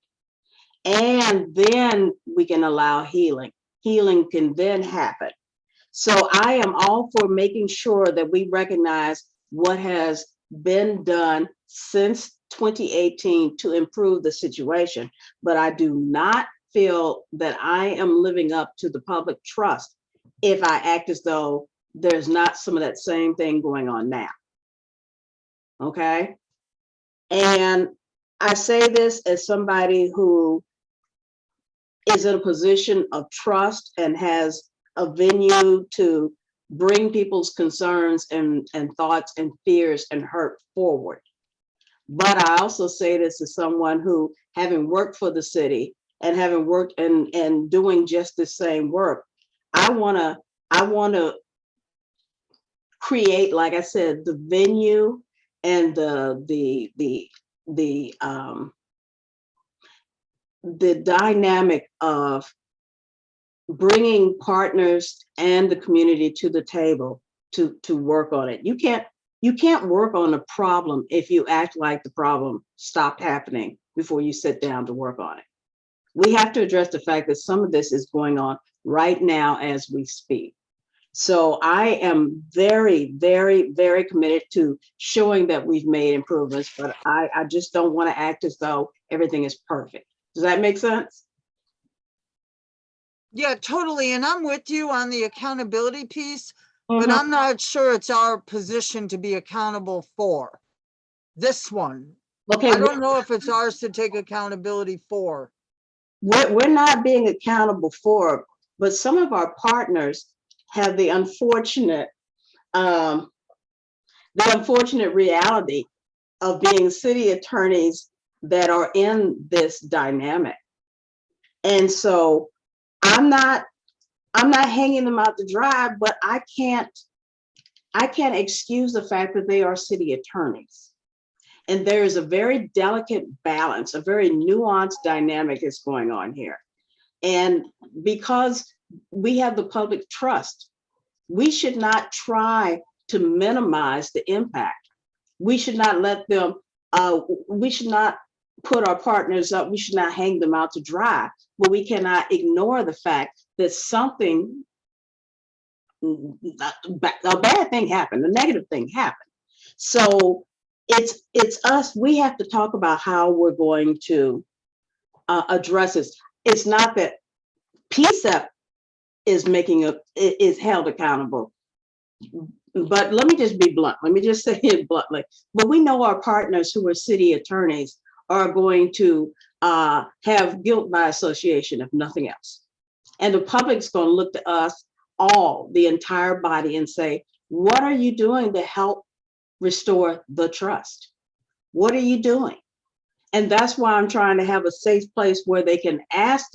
And then we can allow healing. Healing can then happen. So I am all for making sure that we recognize what has been done since 2018 to improve the situation. But I do not feel that I am living up to the public trust if I act as though there's not some of that same thing going on now. Okay. And I say this as somebody who is in a position of trust and has a venue to bring people's concerns and thoughts and fears and hurt forward. But I also say this as someone who, having worked for the city and having worked and doing just the same work, I wanna create, like I said, the venue and the dynamic of bringing partners and the community to the table to work on it. You can't work on a problem if you act like the problem stopped happening before you sit down to work on it. We have to address the fact that some of this is going on right now as we speak. So I am very, very, very committed to showing that we've made improvements, but I just don't want to act as though everything is perfect. Does that make sense? Yeah, totally. And I'm with you on the accountability piece, but I'm not sure it's our position to be accountable for this one. Okay, I don't know if it's ours to take accountability for. We're not being accountable for, but some of our partners have the unfortunate reality of being city attorneys that are in this dynamic. And so I'm not hanging them out to dry, but I can't excuse the fact that they are city attorneys. And there is a very delicate balance, a very nuanced dynamic that's going on here. And because we have the public trust, we should not try to minimize the impact. We should not let them, we should not put our partners up, we should not hang them out to dry, but we cannot ignore the fact that something, a bad thing happened, a negative thing happened. So it's us, we have to talk about how we're going to address this. It's not that PCCEP is held accountable. But let me just be blunt. Let me just say it bluntly. But we know our partners who are city attorneys are going to have guilt by association, if nothing else. And the public's going to look to us all, the entire body, and say, what are you doing to help restore the trust? What are you doing? And that's why I'm trying to have a safe place where they can ask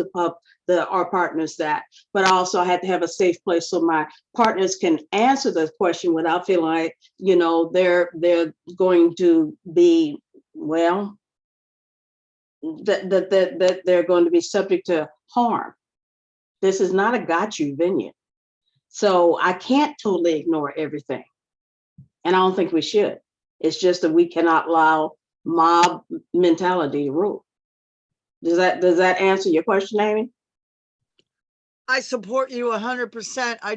our partners that, but also I have to have a safe place so my partners can answer the question without feeling like, you know, they're going to be, well, that they're going to be subject to harm. This is not a got you venue. So I can't totally ignore everything. And I don't think we should. It's just that we cannot allow mob mentality to rule. Does that answer your question, Amy? I support you 100%. I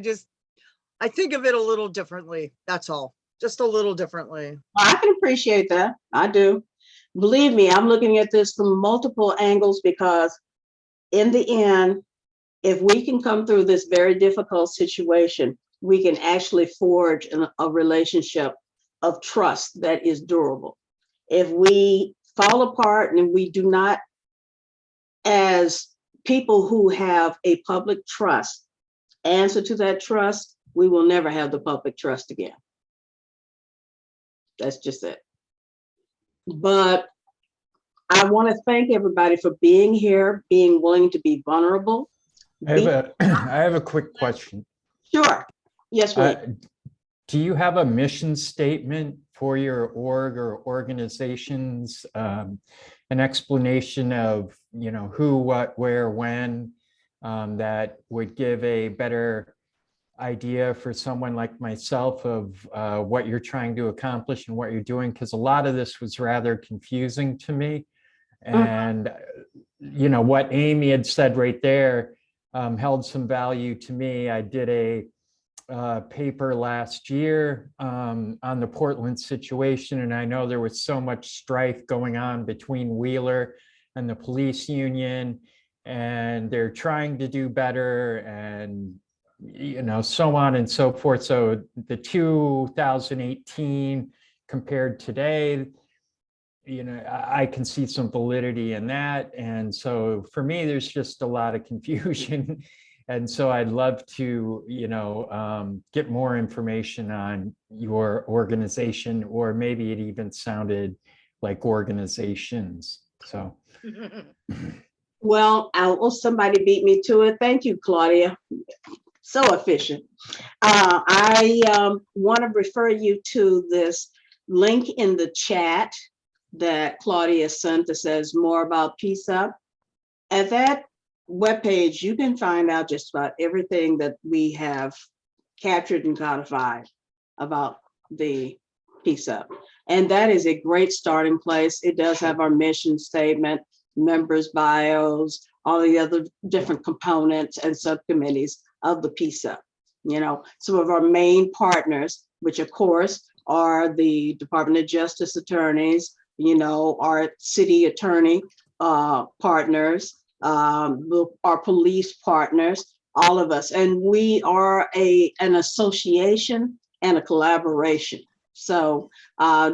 think of it a little differently. That's all. Just a little differently. I can appreciate that. I do. Believe me, I'm looking at this from multiple angles because in the end, if we can come through this very difficult situation, we can actually forge a relationship of trust that is durable. If we fall apart and we do not, as people who have a public trust, answer to that trust, we will never have the public trust again. That's just it. But I want to thank everybody for being here, being willing to be vulnerable. I have a quick question. Sure. Yes, please. Do you have a mission statement for your org or organizations? An explanation of, you know, who, what, where, when, that would give a better idea for someone like myself of what you're trying to accomplish and what you're doing? Because a lot of this was rather confusing to me. And, you know, what Amy had said right there held some value to me. I did a paper last year on the Portland situation, and I know there was so much strife going on between Wheeler and the police union, and they're trying to do better, and you know, so on and so forth. So the 2018 compared today, you know, I can see some validity in that. And so for me, there's just a lot of confusion. And so I'd love to, you know, get more information on your organization, or maybe it even sounded like organizations. So. Well, somebody beat me to it. Thank you, Claudia. So efficient. I want to refer you to this link in the chat that Claudia sent that says more about PCCEP. At that webpage, you can find out just about everything that we have captured and codified about the PCCEP. And that is a great starting place. It does have our mission statement, members' bios, all the other different components and subcommittees of the PCCEP. You know, some of our main partners, which of course are the Department of Justice attorneys, you know, our city attorney partners, our police partners, all of us. And we are an association and a collaboration. So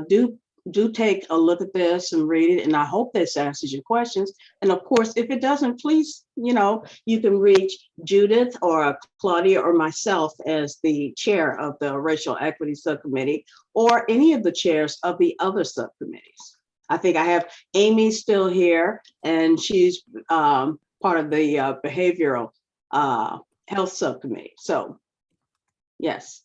do take a look at this and read it. And I hope this answers your questions. And of course, if it doesn't, please, you know, you can reach Judith or Claudia or myself as the chair of the Racial Equity Subcommittee, or any of the chairs of the other subcommittees. I think I have Amy still here, and she's part of the Behavioral Health Subcommittee. So yes.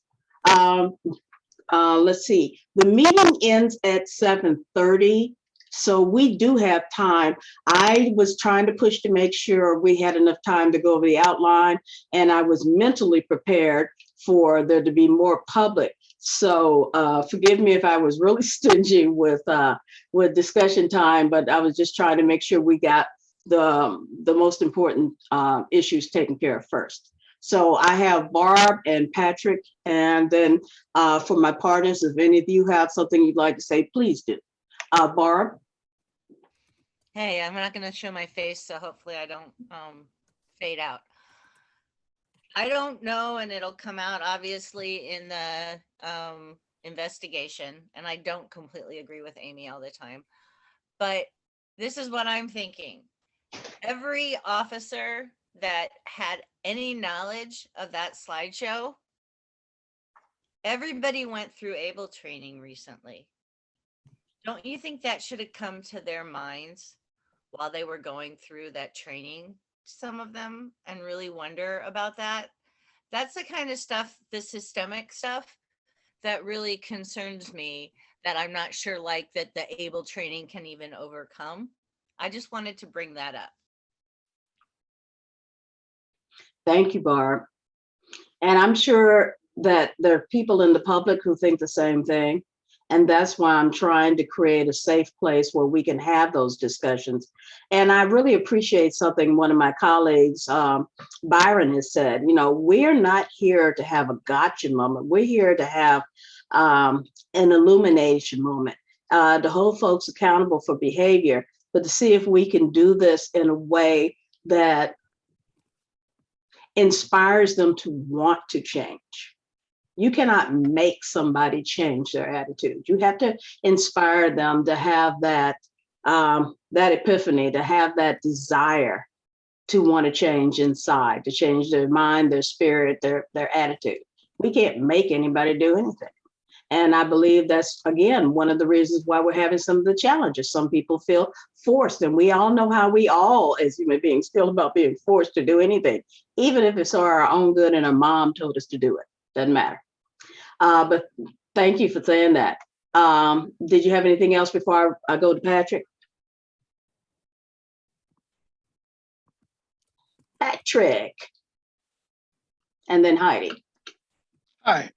Let's see, the meeting ends at 7:30, so we do have time. I was trying to push to make sure we had enough time to go over the outline, and I was mentally prepared for there to be more public. So forgive me if I was really stingy with discussion time, but I was just trying to make sure we got the most important issues taken care of first. So I have Barb and Patrick, and then for my partners, if any of you have something you'd like to say, please do. Barb? Hey, I'm not going to show my face, so hopefully I don't fade out. I don't know, and it'll come out obviously in the investigation, and I don't completely agree with Amy all the time, but this is what I'm thinking. Every officer that had any knowledge of that slideshow, everybody went through ABLE training recently. Don't you think that should have come to their minds while they were going through that training, some of them, and really wonder about that? That's the kind of stuff, the systemic stuff, that really concerns me, that I'm not sure like that the ABLE training can even overcome. I just wanted to bring that up. Thank you, Barb. And I'm sure that there are people in the public who think the same thing. And that's why I'm trying to create a safe place where we can have those discussions. And I really appreciate something one of my colleagues, Byron, has said. You know, we're not here to have a gotcha moment. We're here to have an illumination moment, to hold folks accountable for behavior, but to see if we can do this in a way that inspires them to want to change. You cannot make somebody change their attitude. You have to inspire them to have that epiphany, to have that desire to want to change inside, to change their mind, their spirit, their attitude. We can't make anybody do anything. And I believe that's, again, one of the reasons why we're having some of the challenges. Some people feel forced, and we all know how we all, as human beings, feel about being forced to do anything, even if it's for our own good and our mom told us to do it. Doesn't matter. But thank you for saying that. Did you have anything else before I go to Patrick? Patrick. And then Heidi. Hi.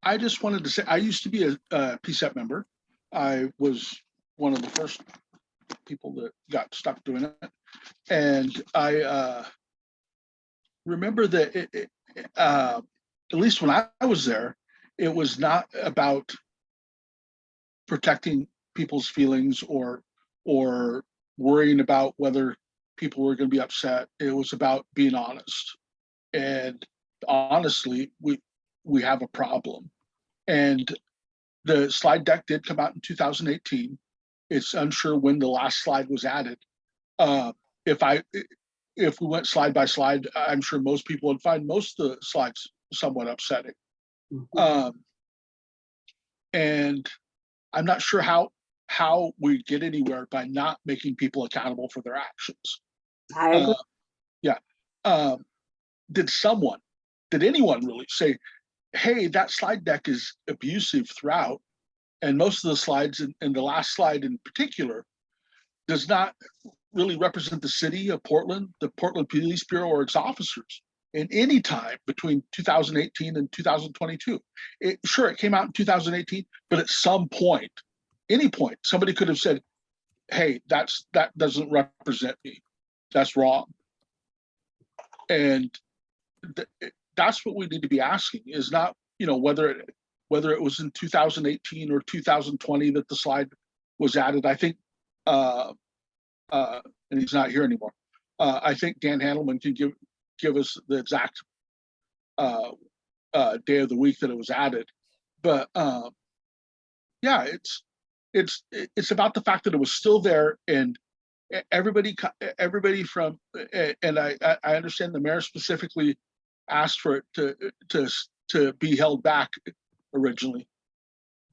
I just wanted to say, I used to be a PCCEP member. I was one of the first people that got stuck doing it. And I remember that at least when I was there, it was not about protecting people's feelings or worrying about whether people were going to be upset. It was about being honest. And honestly, we have a problem. And The slide deck did come out in 2018. It's unsure when the last slide was added. If we went slide by slide, I'm sure most people would find most of the slides somewhat upsetting. And I'm not sure how we get anywhere by not making people accountable for their actions. I agree. Did anyone really say, hey, that slide deck is abusive throughout, and most of the slides, and the last slide in particular, does not really represent the city of Portland, the Portland Police Bureau, or its officers in any time between 2018 and 2022. Sure, it came out in 2018, but at some point, any point, somebody could have said, hey, that doesn't represent me. That's wrong. And that's what we need to be asking, is not, whether it was in 2018 or 2020 that the slide was added. I think, and he's not here anymore. I think Dan Handelman can give us the exact day of the week that it was added. But yeah, it's about the fact that it was still there, and everybody from, and I understand the mayor specifically asked for it to be held back originally.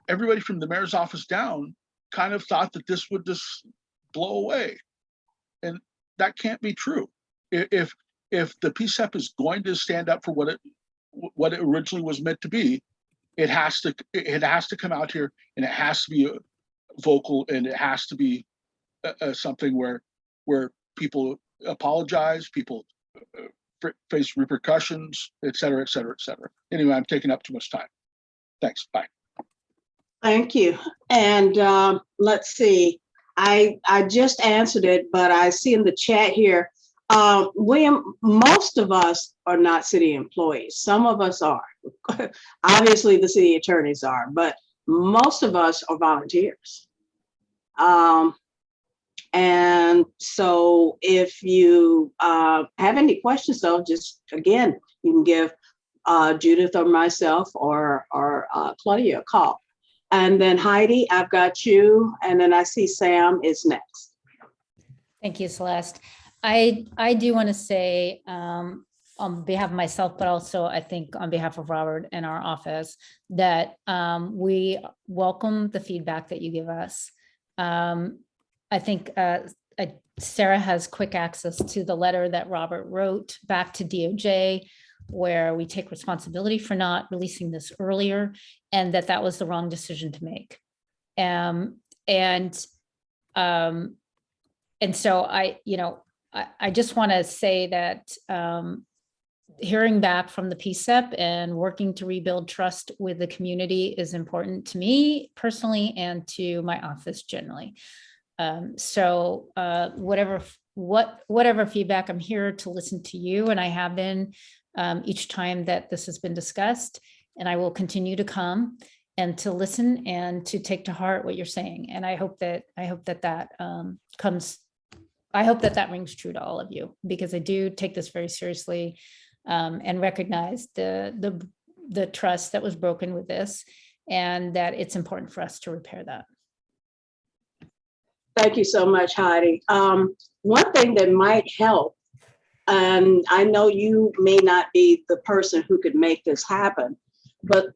Everybody from the mayor's office down kind of thought that this would just blow away, and that can't be true. If the PCCEP is going to stand up for what it originally was meant to be, it has to come out here, and it has to be vocal, and it has to be something where people apologize, people face repercussions, et cetera, et cetera, et cetera. Anyway, I'm taking up too much time. Thanks. Bye. Thank you. And let's see. I just answered it, but I see in the chat here, William, most of us are not city employees. Some of us are. Obviously, the city attorneys are, but most of us are volunteers. And so if you have any questions, though, just again, you can give Judith or myself or Claudia a call. And then Heidi, I've got you. And then I see Sam is next. Thank you, Celeste. I do want to say on behalf of myself, but also I think on behalf of Robert and our office, that we welcome the feedback that you give us. I think Sarah has quick access to the letter that Robert wrote back to DOJ, where we take responsibility for not releasing this earlier, and that was the wrong decision to make. And so I just want to say that hearing back from the PCCEP and working to rebuild trust with the community is important to me personally and to my office generally. So whatever feedback, I'm here to listen to you, and I have been each time that this has been discussed, and I will continue to come and to listen and to take to heart what you're saying. And I hope that rings true to all of you, because I do take this very seriously and recognize the trust that was broken with this, and that it's important for us to repair that. Thank you so much, Heidi. One thing that might help, and I know you may not be the person who could make this happen, but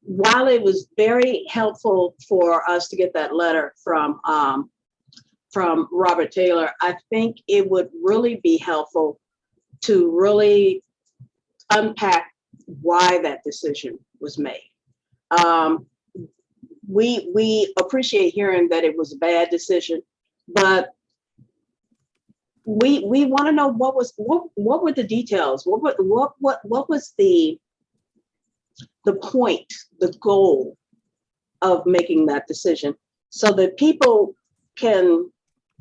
while it was very helpful for us to get that letter from Robert Taylor, I think it would really be helpful to really unpack why that decision was made. We appreciate hearing that it was a bad decision, but we want to know what were the details? What was the point, the goal of making that decision, so that people can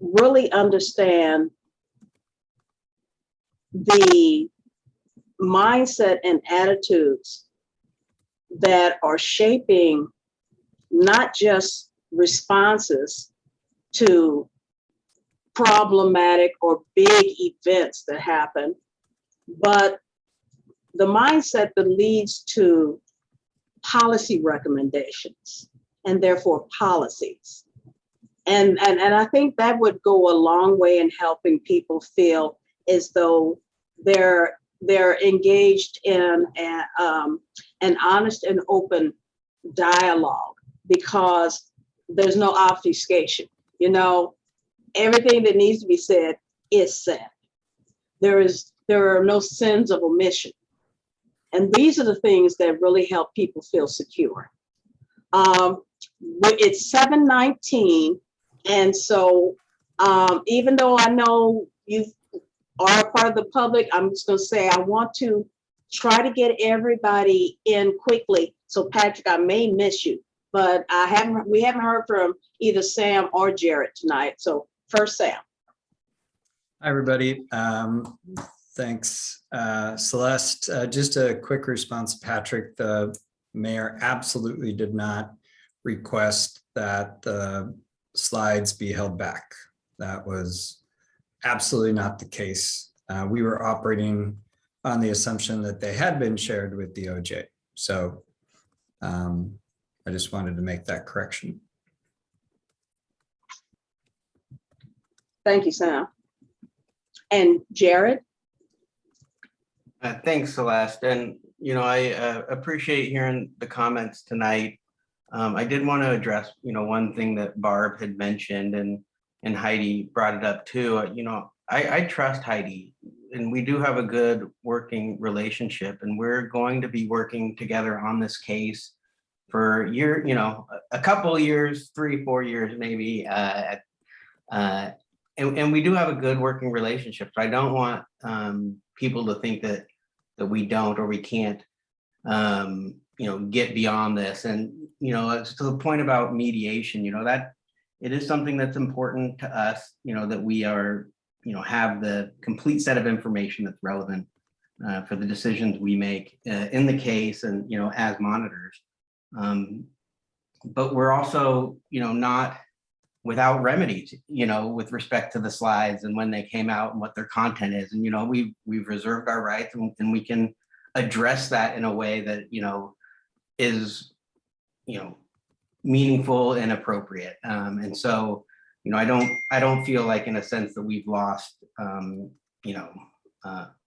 really understand the mindset and attitudes that are shaping not just responses to problematic or big events that happen, but the mindset that leads to policy recommendations and therefore policies. And I think that would go a long way in helping people feel as though they're engaged in an honest and open dialogue, because there's no obfuscation. You know, everything that needs to be said is said. There are no sins of omission. And these are the things that really help people feel secure. It's 7:19. And so even though I know you are a part of the public, I'm just going to say I want to try to get everybody in quickly. So Patrick, I may miss you, but we haven't heard from either Sam or Jared tonight. So first, Sam. Hi, everybody. Thanks, Celeste. Just a quick response, Patrick. The mayor absolutely did not request that the slides be held back. That was absolutely not the case. We were operating on the assumption that they had been shared with DOJ. So I just wanted to make that correction. Thank you, Sam. And Jared? Thanks, Celeste. And, you know, I appreciate hearing the comments tonight. I did want to address, you know, one thing that Barb had mentioned, and Heidi brought it up too. You know, I trust Heidi, and we do have a good working relationship, and we're going to be working together on this case for a couple of years, 3-4 years, maybe. And we do have a good working relationship. So I don't want people to think that we don't or we can't, you know, get beyond this. And, you know, it's to the point about mediation, you know, that it is something that's important to us, you know, that we are, you know, have the complete set of information that's relevant for the decisions we make in the case and, you know, as monitors. But we're also, you know, not without remedies, you know, with respect to the slides and when they came out and what their content is. And, you know, we've reserved our rights, and we can address that in a way that, you know, is, you know, meaningful and appropriate. And so, you know, I don't feel like in a sense that we've lost, you know,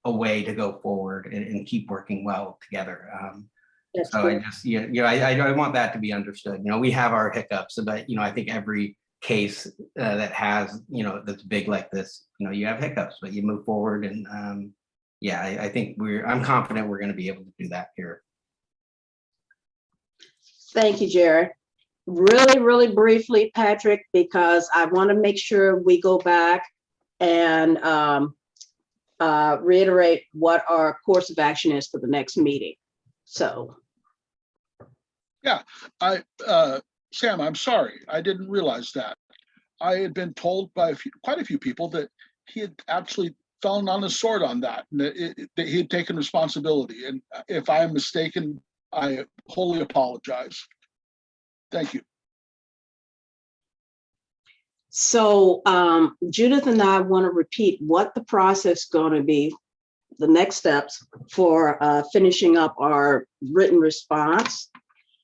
a way to go forward and keep working well together. So I just, you know, I want that to be understood. You know, we have our hiccups, but, you know, I think every case that has, you know, that's big like this, you know, you have hiccups, but you move forward. And yeah, I think I'm confident we're going to be able to do that here. Thank you, Jared. Really, really briefly, Patrick, because I want to make sure we go back and reiterate what our course of action is for the next meeting. So. Yeah, Sam, I'm sorry. I didn't realize that. I had been told by quite a few people that he had actually fallen on his sword on that, and that he had taken responsibility. And if I am mistaken, I wholly apologize. Thank you. So Judith and I want to repeat what the process is going to be, the next steps for finishing up our written response.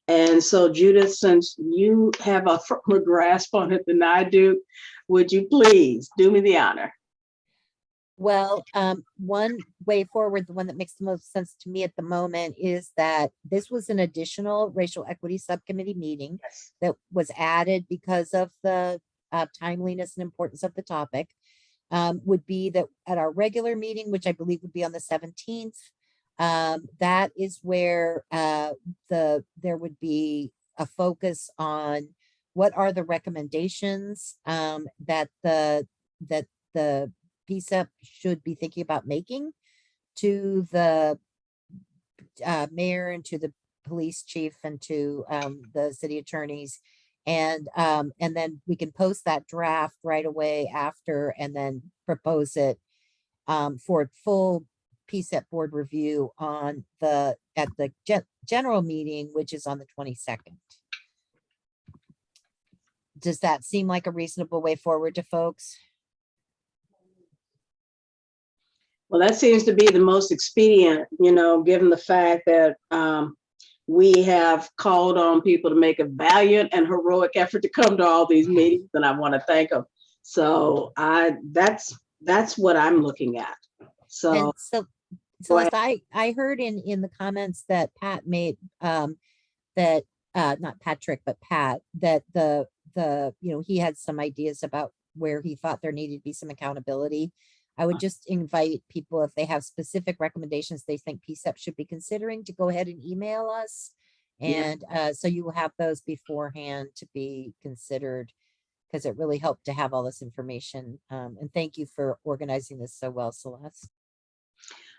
And so Judith, since you have a firmer grasp on it than I do, would you please do me the honor? Well, one way forward, the one that makes the most sense to me at the moment, is that this was an additional racial equity subcommittee meeting that was added because of the timeliness and importance of the topic. Would be that at our regular meeting, which I believe would be on the 17th, that is where there would be a focus on what are the recommendations that the PCCEP should be thinking about making to the mayor and to the police chief and to the city attorneys. And then we can post that draft right away after, and then propose it for full PCCEP board review at the general meeting, which is on the 22nd. Does that seem like a reasonable way forward to folks? Well, that seems to be the most expedient, you know, given the fact that we have called on people to make a valiant and heroic effort to come to all these meetings, and I want to thank them. So that's what I'm looking at. So And so, Celeste, I heard in the comments that Pat made, that, not Patrick, but Pat, that he had some ideas about where he thought there needed to be some accountability. I would just invite people, if they have specific recommendations they think PCEP should be considering, to go ahead and email us. Yeah. And so you will have those beforehand to be considered, because it really helped to have all this information. And thank you for organizing this so well, Celeste.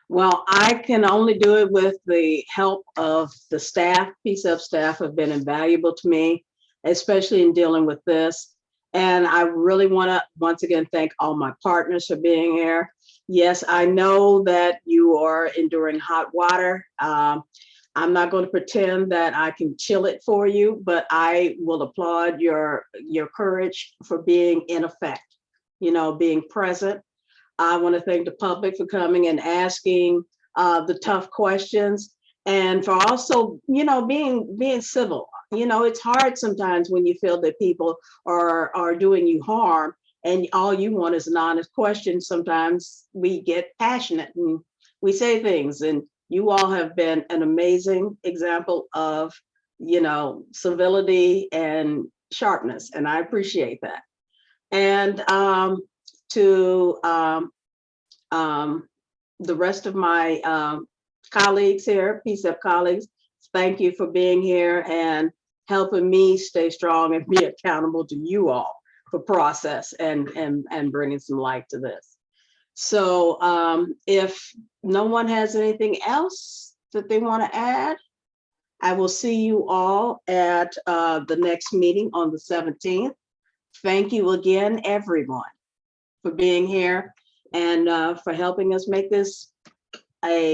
Well, I can only do it with the help of the staff. PCEP staff have been invaluable to me, especially in dealing with this. And I really want to once again thank all my partners for being here. Yes, I know that you are enduring hot water. I'm not going to pretend that I can chill it for you, but I will applaud your courage for being in effect, being present. I want to thank the public for coming and asking the tough questions, and for also, being civil. It's hard sometimes when you feel that people are doing you harm and all you want is an honest question. Sometimes we get passionate and we say things, and you all have been an amazing example of, civility and sharpness, and I appreciate that. And to the rest of my colleagues here, PCEP colleagues, thank you for being here and helping me stay strong and be accountable to you all for process and bringing some light to this. So if no one has anything else that they want to add, I will see you all at the next meeting on the 17th. Thank you again, everyone, for being here and for helping us make this a